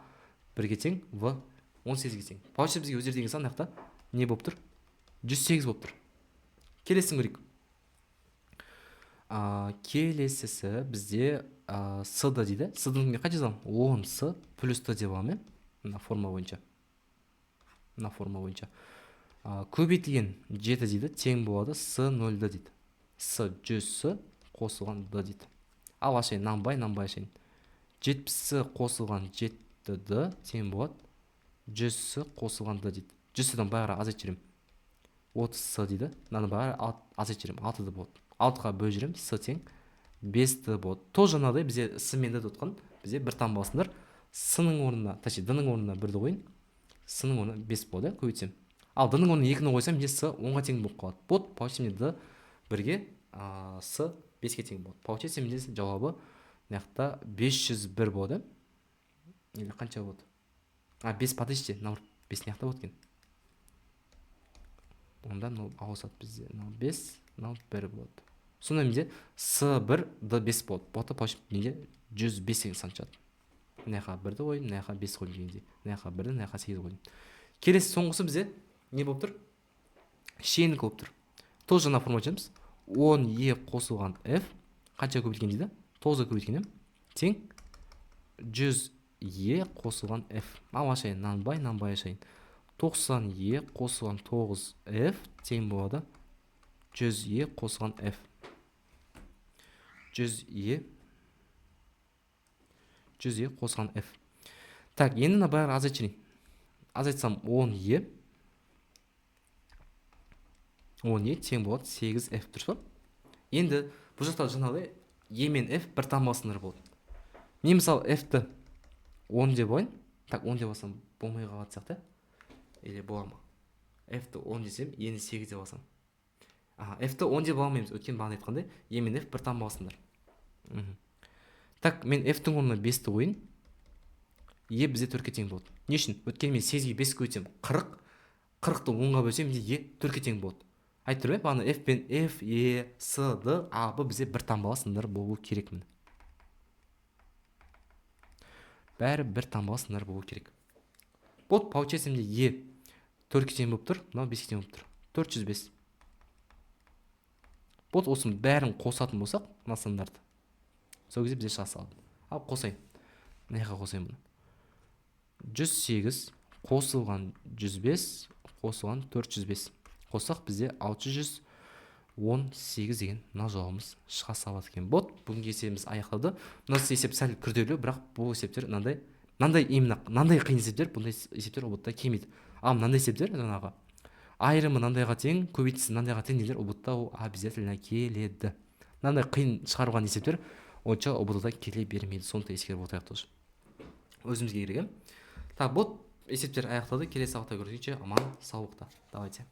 1-ге тең, В 18-ге тең. Получается бізге өздері деген сан нақта не болып тұр? 108 болып тұр. Келесін көрейік. Келесісі бізде СД дейді. С-дің мен қай жазамын? 10С плюс Д деп аламын. Мына форма бойынша. Көбейтілген 7 дейді. Тең болады С0Д дейді. С 100С қосылған Д дейді. Ал ашайын, нанбай ашайын. 70С қосылған 7Д тең болады 100С қосылған Д дейді. 100-дан байғара азайт жүрем. 30С дейді. Мынаны байғара азайт жүрем. 6-ды болады. 6-ға бөліп жүрем. С тең 5-ді болады. Тоже жаңағыдай бізде С мен Д отқан. Бізде бір таңбаласындар. С-ның орнына, точнее Д-ның орнына 1-ді қойын. С-ның орнына 5 болады, көбейтсем. Ал Д-ның орнына 2-ні қойсам, менде С 10-ға тең болып қалады. Вот, получается менде Д 1-ге, С 5-ге тең болады. Получается менде жауабы мынақта 501 болады. Или қанша болады? 5 подожди, 5 мынақта болады екен. Онда ауысады бізде. 5, 1 болады. сонда менде с1 d5 болады. Бота почти менде 105 деген сан шығады. Мына жаққа 1-ді қойдым, мына жаққа 5 қойдым дегенде. Мына жаққа 1-ді, мына жаққа 8 қойдым. Келесі соңғысы бізде не болып тұр? Шейінік болып тұр. Тоже жаңа формула жазамыз. 10e қосылған f қанша көбейткен дейді? 9-ға көбейткен тең 100e қосылған f. Ал ашайын, нанбай ашайын. 90e қосылған 9f тең болады 100e қосылған f. 100e қосылған f. Так, енді мына бәрі азайтайын. Азайтсам 10e тең болады 8f, дұрыс па? Енді бұл жақта жаңағыдай e мен f бір таңбасындар болады. Мен мысалы f-ті 10 деп алайын. Так, 10 деп алсам болмай қалады сияқты. Или бола ма? F-ті 10 десем, e-ні 8 деп алсам. F-ті 10 деп алмаймыз. Өткен бағана айтқандай, e мен f бір таңбасындар. Так, мен f-тің орнына 5-ті қойын. E бізде 4-ке тең болады. Не үшін? Өткен мен 8-ге 5 көйтсем 40. 40-ты 10-ға бөлсем, менде e 4-ке тең болады. Айтып тұр, бағана f пен f, e, s, d, a, b бізде бір таңбалы сындар болу керек. Міне. Бәрі бір таңбалы сындар болу керек. Вот, получается, менде e 4-ке тең болып тұр, мынау 5-ке тең болып тұр. 405. Вот, осының бәрін қосатын болсақ, мына сандарды. Сол кезде бізде шыға салады. Ал қосайын. Мына жаққа қосайын бұны. 108 қосылған 105 қосылған 405. Қоссақ бізде 618 деген мына жауабымыз шыға салады екен. Вот, бүгінгі есебіміз аяқталды. Мынасы есеп сәл күрделі, бірақ бұл есептер мынандай қиын есептер, бұндай есептер ұбытта келмейді. Ал мынандай есептер жаңағы айырымы мынандайға тең, көбейтісі мынандайға тең дегендер ұбытта ол обязательно келеді. Мынандай қиын шығарылған есептер онша ұбытта келе бермейді. Сондықтан ескеріп отырайық тоже. Өзімізге керек. Так, вот есептер аяқталды. Келесі сабақта көргенше аман саулықта. Давайте.